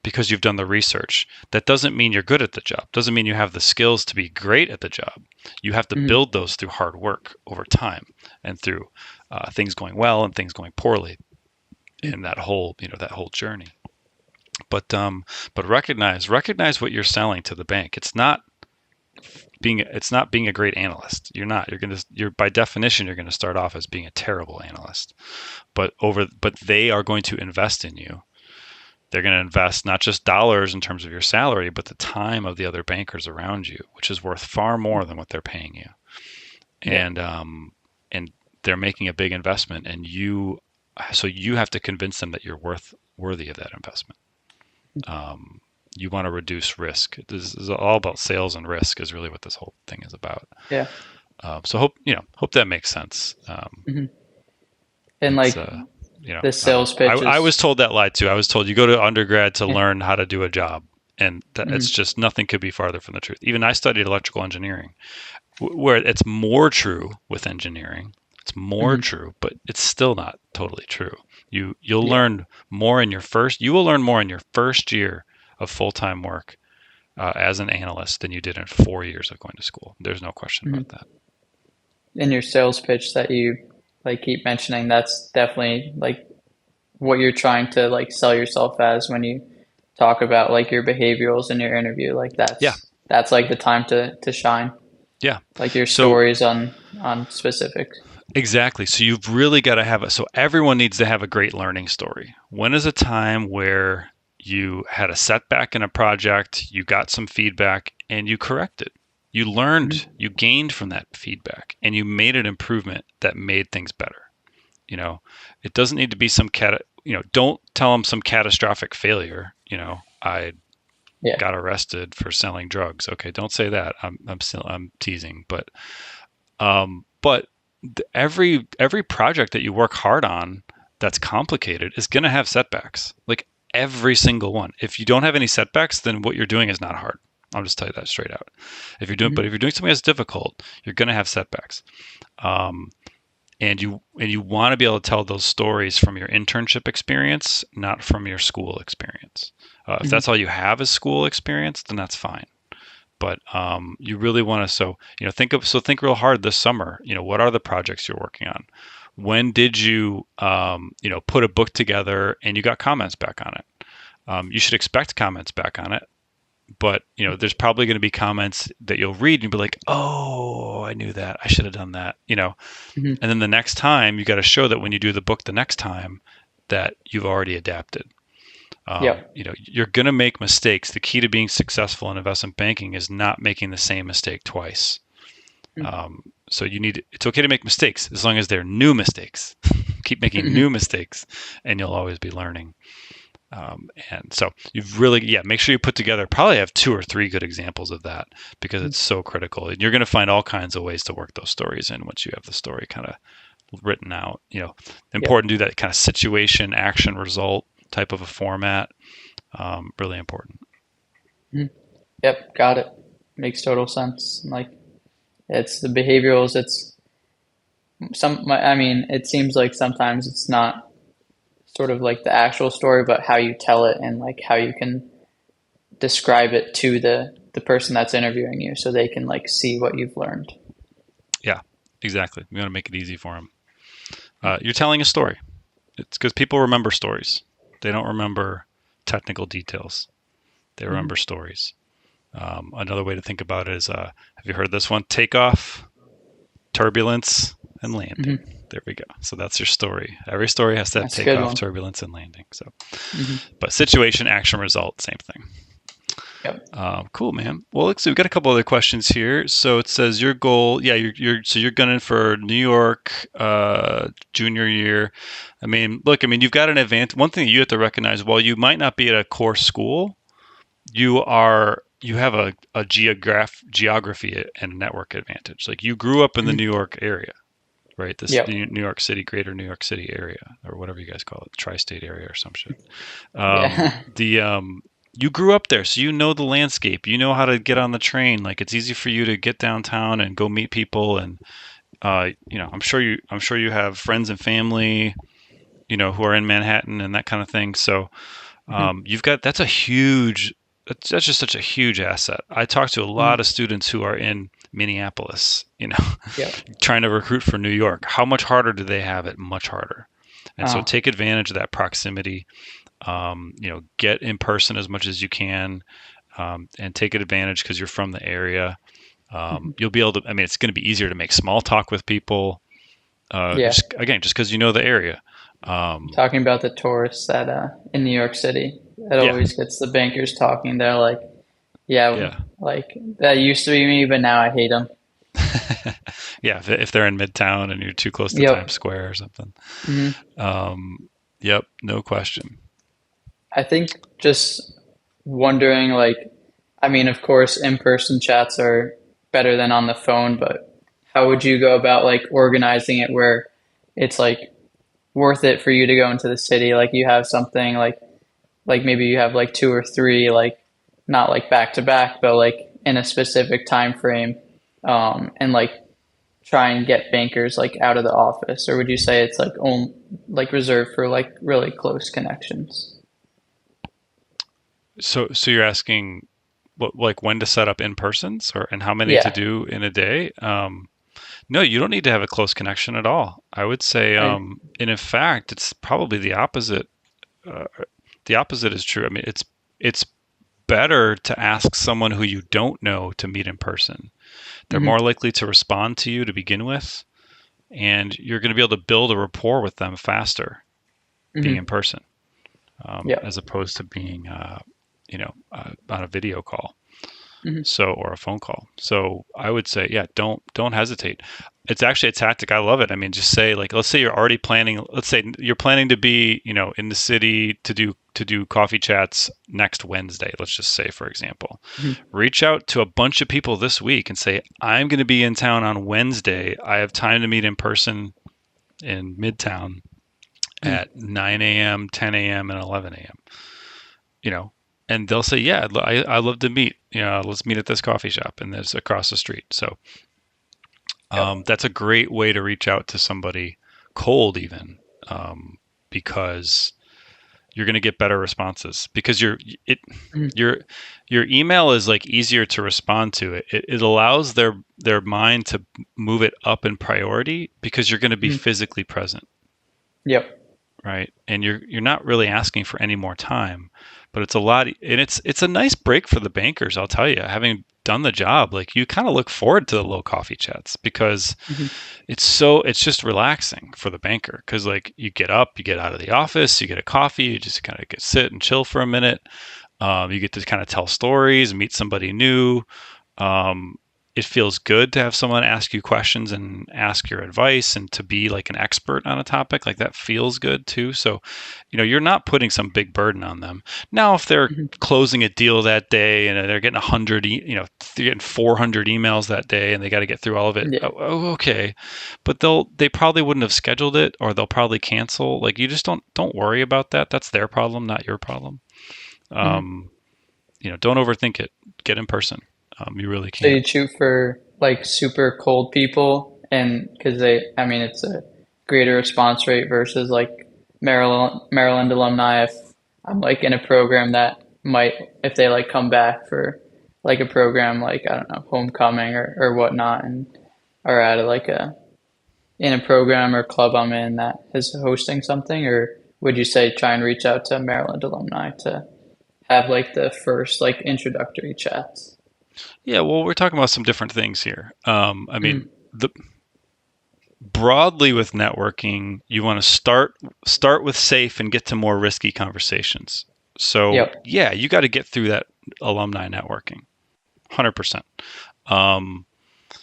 because you've done the research. That doesn't mean you're good at the job. Doesn't mean you have the skills to be great at the job. You have to Hmm. build those through hard work over time and through things going well and things going poorly in that whole journey. But recognize what you're selling to the bank. It's not it's not being a great analyst. You're not. You're by definition you're going to start off as being a terrible analyst. But they are going to invest in you. They're going to invest not just dollars in terms of your salary, but the time of the other bankers around you, which is worth far more than what they're paying you. Yeah. And they're making a big investment, and so you have to convince them that you're worthy of that investment. You want to reduce risk. This is all about sales and risk is really what this whole thing is about. Yeah. So hope that makes sense. Hmm. And like the I don't sales know. I pitches. was told that lie too. I was told you go to undergrad to learn how to do a job, and that it's Hmm. just nothing could be farther from the truth. Even I studied electrical engineering, where it's more true with engineering. It's more Hmm. true, but it's still not totally true. You'll Yeah. learn more in your first. You will learn more in your first year of full-time work as an analyst than you did in 4 years of going to school. There's no question Hmm. about that. In your sales pitch that you like keep mentioning, that's definitely like what you're trying to like sell yourself as when you talk about like your behaviorals in your interview. Like Yeah, that's like the time to shine. yeah. Like your So stories on specifics. exactly. So you've really got to have it. So everyone needs to have a great learning story. When is a time where you had a setback in a project, you got some feedback, and you corrected? You learned, Hmm. you gained from that feedback, and you made an improvement that made things better. You know, it doesn't need to be don't tell them some catastrophic failure. I Yeah. got arrested for selling drugs. Okay, don't say that. I'm teasing, but every project that you work hard on that's complicated is going to have setbacks. Like every single one. If you don't have any setbacks, then what you're doing is not hard. I'll just tell you that straight out. But Hmm. if you're doing something that's difficult, you're going to have setbacks. Um, and you want to be able to tell those stories from your internship experience, not from your school experience. If Hmm. that's all you have is school experience, then that's fine. But you really want to think real hard this summer. What are the projects you're working on? When did you put a book together and you got comments back on it? You should expect comments back on it, but there's probably going to be comments that you'll read and you'll be like, oh, I knew that, I should have done that. Hmm. And then the next time you got to show that when you do the book the next time that you've already adapted. Yep. You're going to make mistakes. The key to being successful in investment banking is not making the same mistake twice. So it's okay to make mistakes as long as they're new mistakes. Keep making new mistakes and you'll always be learning. And so you've really, yeah, make sure you put together, probably have 2 or 3 good examples of that because it's so critical. And you're going to find all kinds of ways to work those stories in once you have the story kind of written out. Yep. Important to do that kind of situation, action, result type of a format. Really important. Mhm. Yep. Got it. Makes total sense. Like it's the behaviorals. It's I mean, it seems like sometimes it's not sort of like the actual story, but how you tell it and like how you can describe it to the person that's interviewing you so they can like see what you've learned. Yeah, exactly. You want to make it easy for them. You're telling a story. It's because people remember stories. They don't remember technical details. They remember Hmm. stories. Another way to think about it is, have you heard this one? Takeoff, turbulence, and landing. Hmm. There we go. So that's your story. Every story has to have That's a good takeoff, one. turbulence, and landing. So, Hmm. but situation, action, result, same thing. Yep. Cool, man. Well, so we've got a couple other questions here. So it says your goal, yeah, you're gunning for New York junior year. I mean, look, I mean, you've got an advantage. One thing that you have to recognize, while you might not be at a core school, you have a geography and network advantage. Like you grew up in the Hmm. New York area, right? This Yep. New York City, greater New York City area, or whatever you guys call it, tri-state area or some shit. Yeah. The You grew up there, so you know the landscape. You know how to get on the train. Like it's easy for you to get downtown and go meet people. And I'm sure you have friends and family, who are in Manhattan and that kind of thing. So Hmm. you've got that's just such a huge asset. I talk to a lot Hmm. of students who are in Minneapolis, Yep. trying to recruit for New York. How much harder do they have it? Much harder. And so Uh, take advantage of that proximity. Get in person as much as you can, and take advantage because you're from the area. Mhm. You'll be able to. I mean, it's going to be easier to make small talk with people. Yeah. Just because you know the area. Um, Talking about the tourists that in New York City, it yeah, always gets the bankers talking. They're like, yeah, yeah, like that used to be me, but now I hate them. yeah. If they're in Midtown and you're too close to Times Yep. Square or something. Hmm. Yep, no question. I think just wondering, like, I mean, of course, in-person chats are better than on the phone, but how would you go about like organizing it where it's like worth it for you to go into the city? Like you have something like maybe you have like two or three, like not like back to back, but like in a specific time frame, and like try and get bankers like out of the office, or would you say it's like like reserved for like really close connections? So you're asking what, like when to set up in persons or and how many to Yeah. do in a day? No, you don't need to have a close connection at all. I would say, I, and in fact, it's probably the opposite. Uh, the opposite is true. I mean, it's better to ask someone who you don't know to meet in person. They're more mhm, likely to respond to you to begin with, and you're going to be able to build a rapport with them faster being in mhm, person, yeah. as opposed to being, on a video call. Mhm, So, or a phone call. So I would say, yeah, don't hesitate. It's actually a tactic. I love it. I mean, just say like, let's say you're already planning. Let's say you're planning to be, in the city to do coffee chats next Wednesday. Let's just say, for example, mhm, reach out to a bunch of people this week and say, I'm going to be in town on Wednesday. I have time to meet in person in Midtown mhm, at 9 a.m., 10 a.m., and 11 a.m. You know, and they'll say, "Yeah, I love to meet. Let's meet at this coffee shop, and it's across the street." So yep. that's a great way to reach out to somebody cold, even because you're going to get better responses because it Mhm, your your email is like easier to respond to. It allows their mind to move it up in priority because you're going to be mhm, physically present, yep. right? And you're not really asking for any more time, but it's a lot, and it's a nice break for the bankers. I'll tell you, having done the job, like you kind of look forward to the low coffee chats because Mhm, it's just relaxing for the banker because like you get up, you get out of the office, you get a coffee, you just kind of get sit and chill for a minute. You get to kind of tell stories, meet somebody new. Um, it feels good to have someone ask you questions and ask your advice and to be like an expert on a topic. Like that feels good too. So, you're not putting some big burden on them. Now, if they're mhm, closing a deal that day and they're getting 100, they're getting 400 emails that day and they got to get through all of it. yeah. Oh, okay. But they probably wouldn't have scheduled it or they'll probably cancel. Like you just don't worry about that. That's their problem, not your problem. Mhm. Um, don't overthink it. Get in person. You really So can. you shoot for like super cold people, and because I mean, it's a greater response rate versus like Maryland alumni. If I'm like in a program that might, if they like come back for like a program like I don't know, homecoming or whatnot, and are at like a in a program or club I'm in that is hosting something, or would you say try and reach out to Maryland alumni to have like the first like introductory chats? Yeah, well, we're talking about some different things here. I mean, Mhm. the broadly with networking, you want to start with safe and get to more risky conversations. So Yep. yeah, you got to get through that alumni networking, 100%. Um,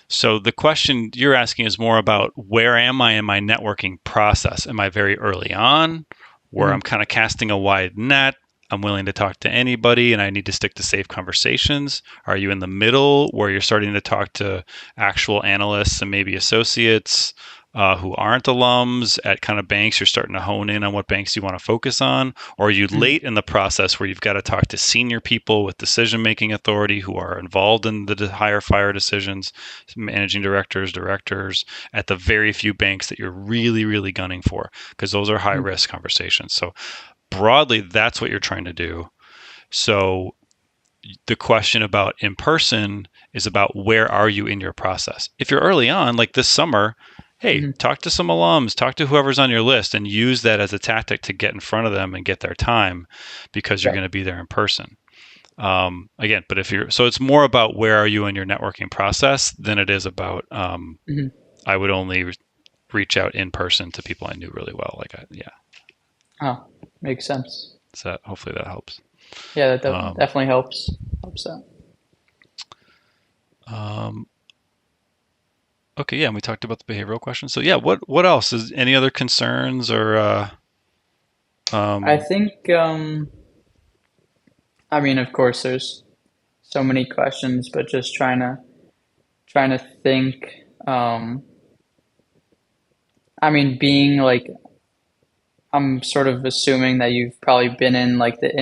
so the question you're asking is more about where am I in my networking process? Am I very early on, where I'm Mhm. kind of casting a wide net? I'm willing to talk to anybody and I need to stick to safe conversations. Are you in the middle where you're starting to talk to actual analysts and maybe associates who aren't alums at kind of banks? You're starting to hone in on what banks you want to focus on. Or are you Mhm. late in the process where you've got to talk to senior people with decision making authority who are involved in the hire fire decisions, managing directors at the very few banks that you're really, really gunning for, because those are high Mhm. risk conversations. So broadly, that's what you're trying to do. So the question about in person is about where are you in your process. If you're early on, like this summer, hey, Mhm. talk to some alums, talk to whoever's on your list, and use that as a tactic to get in front of them and get their time because you're going Yep. to be there in person. Again, but if you're, so it's more about where are you in your networking process than it is about, Hmm. I would only reach out in person to people I knew really well. Yeah. Oh, makes sense. So hopefully that helps. Yeah, that Um, definitely helps out. um, okay. Yeah. And we talked about the behavioral questions. So yeah, what else is any other concerns or, I um, think, I mean, of course, there's so many questions, but just trying to think. I mean, being like, I'm sort of assuming that you've probably been in like the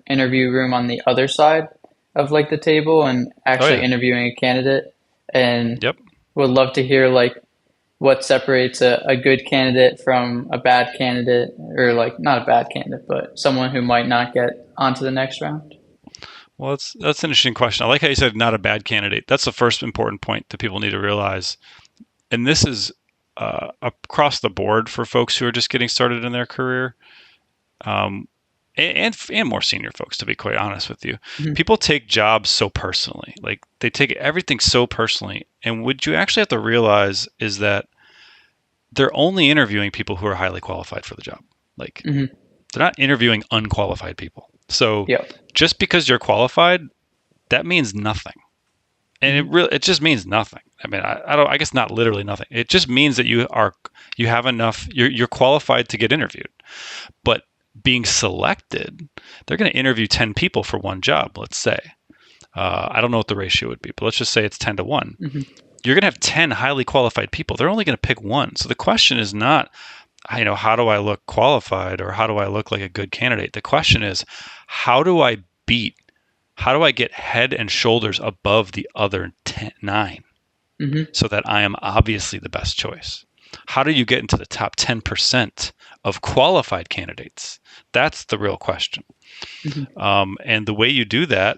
interview room on the other side of like the table and oh actually yeah. interviewing a candidate, and Yep. would love to hear like what separates a good candidate from a bad candidate, or like not a bad candidate, but someone who might not get onto the next round. Well, that's an interesting question. I like how you said not a bad candidate. That's the first important point that people need to realize. And this is across the board for folks who are just getting started in their career, um, and more senior folks. To be quite honest with you, Hmm. people take jobs so personally. Like they take everything so personally. And what you actually have to realize is that they're only interviewing people who are highly qualified for the job. Like Hmm. they're not interviewing unqualified people. So Yep. just because you're qualified, that means nothing. And Hmm. it just means nothing. I mean, I don't, I guess not literally nothing. It just means that you have enough, you're qualified to get interviewed. But being selected, they're going to interview 10 people for one job, let's say. I don't know what the ratio would be, but let's just say it's 10 to 1. Hmm. You're going to have 10 highly qualified people. They're only going to pick one. So the question is not, how do I look qualified or how do I look like a good candidate? The question is, how do I beat, how do I get head and shoulders above the other 9 Hmm. so that I am obviously the best choice? How do you get into the top 10% of qualified candidates? That's the real question. Hmm. And the way you do that,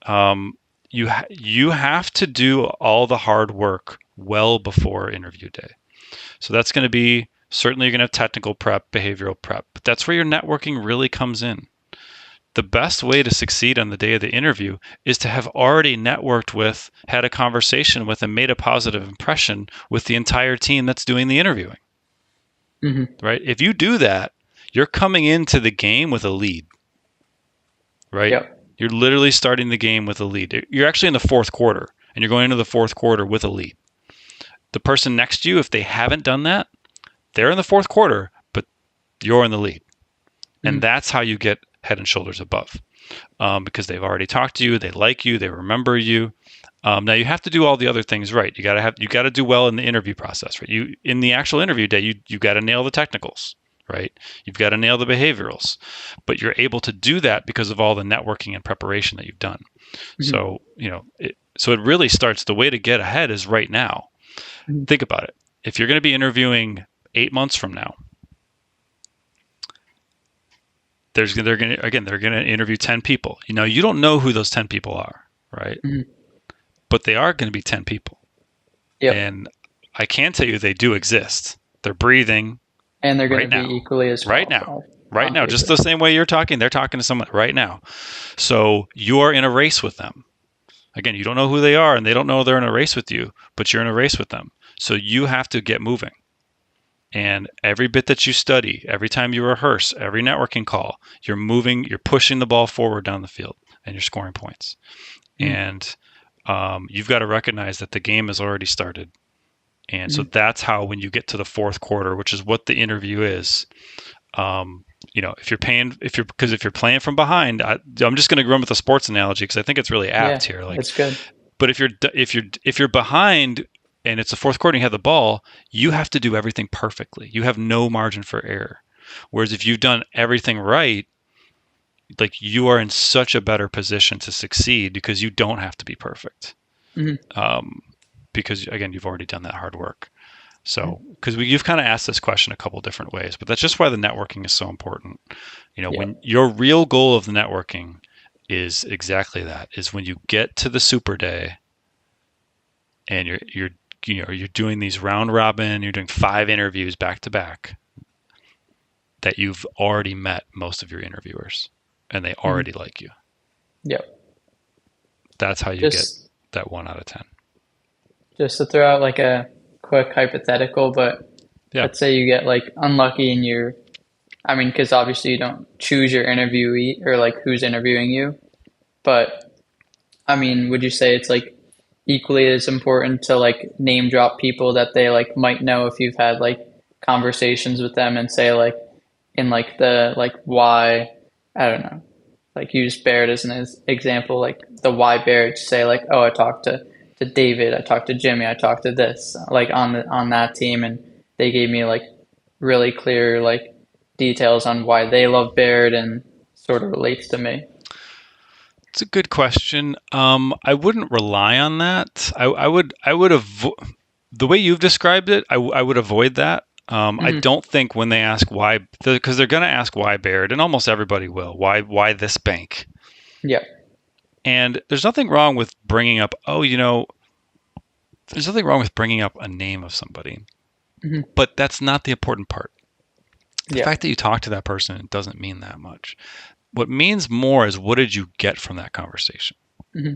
um, you have to do all the hard work well before interview day. So that's going to be certainly you're going to have technical prep, behavioral prep, but that's where your networking really comes in. The best way to succeed on the day of the interview is to have already networked with, had a conversation with, and made a positive impression with the entire team that's doing the interviewing, Hmm. right? If you do that, you're coming into the game with a lead, right? Yep. You're literally starting the game with a lead. You're actually in the fourth quarter, and you're going into the fourth quarter with a lead. The person next to you, if they haven't done that, they're in the fourth quarter, but you're in the lead. And Hmm. that's how you get head and shoulders above, because they've already talked to you, they like you, they remember you. Now you have to do all the other things right. You got to do well in the interview process, right? You in the actual interview day, you got to nail the technicals, right? You've got to nail the behaviorals, but you're able to do that because of all the networking and preparation that you've done. Hmm. So so it really starts. The way to get ahead is right now. Hmm. Think about it. If you're going to be interviewing 8 months from now, they're going to interview 10 people. You don't know who those 10 people are, right? Hmm. But they are going to be 10 people. Yep. And I can tell you they do exist. They're breathing And they're going to right be now, equally as right now, qualified right on now. Just paper. the same way you're talking, they're talking to someone right now. So you're in a race with them. Again, you don't know who they are and they don't know they're in a race with you, but you're in a race with them. So you have to get moving. And every bit that you study, every time you rehearse, every networking call, you're moving, you're pushing the ball forward down the field and you're scoring points. Hmm. And you've got to recognize that the game has already started. And so Hmm. that's how, when you get to the fourth quarter, which is what the interview is, um, if you're playing from behind, I'm just going to run with a sports analogy because I think it's really Yeah, apt here. Like, it's good. but if you're behind and it's the fourth quarter and you have the ball, you have to do everything perfectly. You have no margin for error. Whereas if you've done everything right, like you are in such a better position to succeed because you don't have to be perfect. Hmm. Um, because again, you've already done that hard work. So, because you've kind of asked this question a couple different ways, but that's just why the networking is so important. Yeah. When your real goal of the networking is exactly that, is when you get to the super day and you're doing these round robin, you're doing 5 interviews back to back, that you've already met most of your interviewers and they Hmm. already like you. Yep. That's how you get Just that 1 out of 10. just to throw out like a quick hypothetical, but Yeah. let's say you get like unlucky in your, I mean, because obviously you don't choose your interviewee or like who's interviewing you, but I mean, would you say it's like equally as important to like name drop people that they like might know if you've had like conversations with them and say like in like the like why, I don't know, like use Barrett as an example, like the why Barrett, say like, oh, I talked to David, I talked to Jimmy, I talked to this like on that team, and they gave me like really clear like details on why they love Barrett and sort of relates to me. It's a good question. I wouldn't rely on that. I would the way you've described it, I would avoid that. I Hmm. don't think when they ask why, because they're going to ask why Baird, and almost everybody will. Why this bank? Yeah. And there's nothing wrong with bringing up, oh, there's nothing wrong with bringing up a name of somebody, Hmm. but that's not the important part. The Yeah. fact that you talk to that person doesn't mean that much. What means more is what did you get from that conversation? Hmm.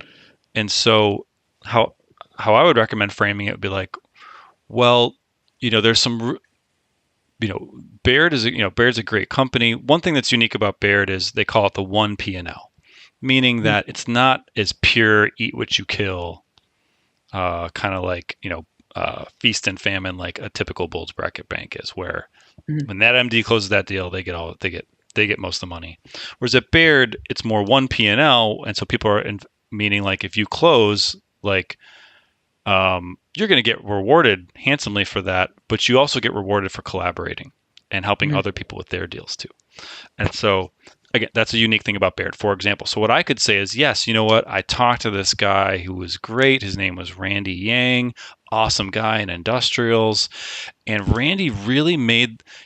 And so how how I would recommend framing it would be like, well, there's some, Baird is Baird's a great company. One thing that's unique about Baird is they call it the one P&L, meaning Hmm. that it's not as pure eat what you kill, kind of like feast and famine like a typical bulge bracket bank is, where Hmm. when that MD closes that deal, they get most of the money. Whereas at Baird, it's more one P&L, and so people are meaning like if you close, like you're going to get rewarded handsomely for that, but you also get rewarded for collaborating and helping Hmm. other people with their deals too. And so, again, that's a unique thing about Baird, for example. So, what I could say is, yes, you know what? I talked to this guy who was great. His name was Randy Yang, awesome guy in industrials. And Randy really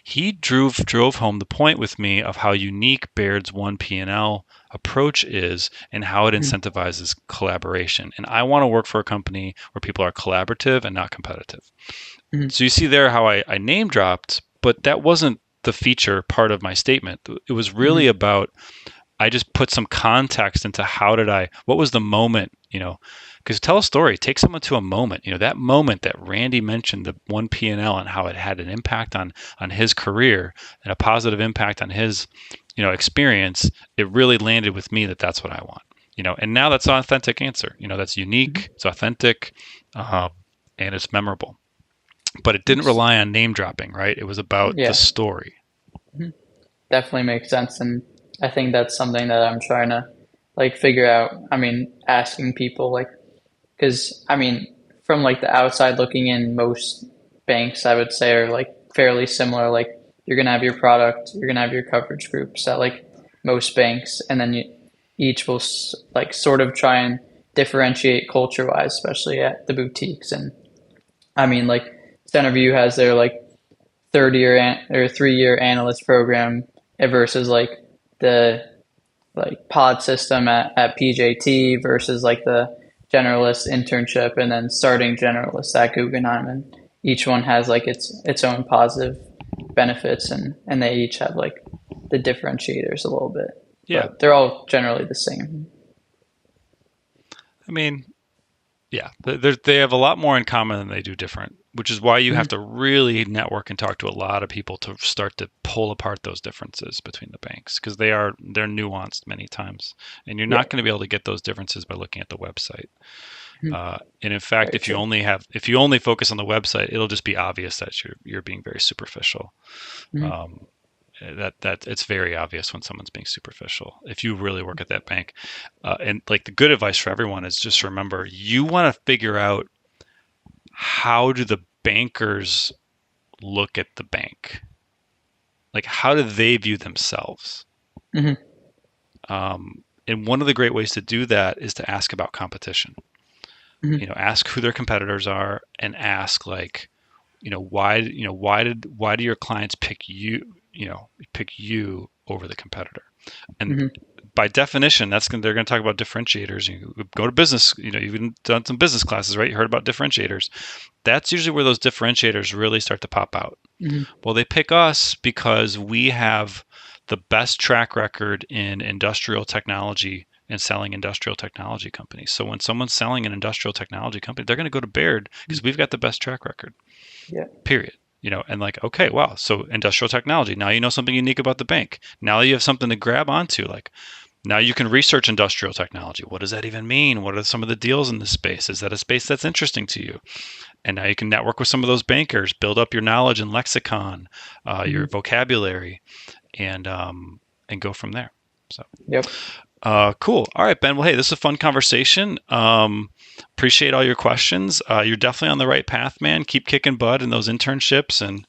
he drove home the point with me of how unique Baird's one P&L approach is and how it Hmm. incentivizes collaboration. And I want to work for a company where people are collaborative and not competitive. Hmm. So you see there how I name dropped, but that wasn't the feature part of my statement. It was really Hmm. about, I just put some context into what was the moment, because tell a story, take someone to a moment, that moment that Randy mentioned, the one P&L, and how it had an impact on his career and a positive impact on his, experience. It really landed with me that that's what I want, and now that's an authentic answer, that's Hmm. unique, it's authentic, um, and it's memorable, but it didn't That's, rely on name dropping, right? It was about the yeah. story. Mhm. Definitely makes sense. And I think that's something that I'm trying to like figure out. I mean, asking people like, because I mean, from like the outside looking in, most banks I would say are like fairly similar. Like you're gonna have your product, you're gonna have your coverage groups at like most banks, and then each will like sort of try and differentiate culture wise, especially at the boutiques. And I mean, like Centerview has their like third year or 3 year analyst program versus like the like pod system at PJT versus like the generalist internship and then starting generalist at Guggenheim, and each one has like its own positive benefits, and they each have like the differentiators a little bit, Yeah. but they're all generally the same. I mean, yeah, they have a lot more in common than they do different, which is why you have Mhm. to really network and talk to a lot of people to start to pull apart those differences between the banks, because they're nuanced many times, and you're Yeah. not going to be able to get those differences by looking at the website. Mhm. And in fact, Very true. if you only focus on the website, it'll just be obvious that you're being very superficial. Mhm. Um, that it's very obvious when someone's being superficial if you really work at that bank, and like the good advice for everyone is just remember, you want to figure out how do the bankers look at the bank, like how do they view themselves, Mhm. and one of the great ways to do that is to ask about competition. Mhm. Ask who their competitors are, and ask like, why do your clients pick you over the competitor. And Mhm. by definition, they're going to talk about differentiators. You go to business, you've done some business classes, right? You heard about differentiators. That's usually where those differentiators really start to pop out. Mhm. Well, they pick us because we have the best track record in industrial technology in selling industrial technology companies. So when someone's selling an industrial technology company, they're going to go to Baird because we've got the best track record, Yeah. period. And like, okay, wow. So industrial technology. Now you know something unique about the bank. Now you have something to grab onto. Like now you can research industrial technology. What does that even mean? What are some of the deals in this space? Is that a space that's interesting to you? And now you can network with some of those bankers, build up your knowledge and lexicon, your Mhm. vocabulary, and go from there. So Yep. cool. All right, Ben. Well, hey, this is a fun conversation. Appreciate all your questions. You're definitely on the right path, man. Keep kicking butt in those internships and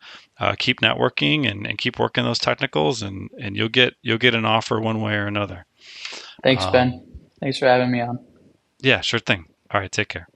keep networking and keep working those technicals, and you'll get an offer one way or another. Thanks, Um, Ben. Thanks for having me on. yeah, sure thing. All right, take care.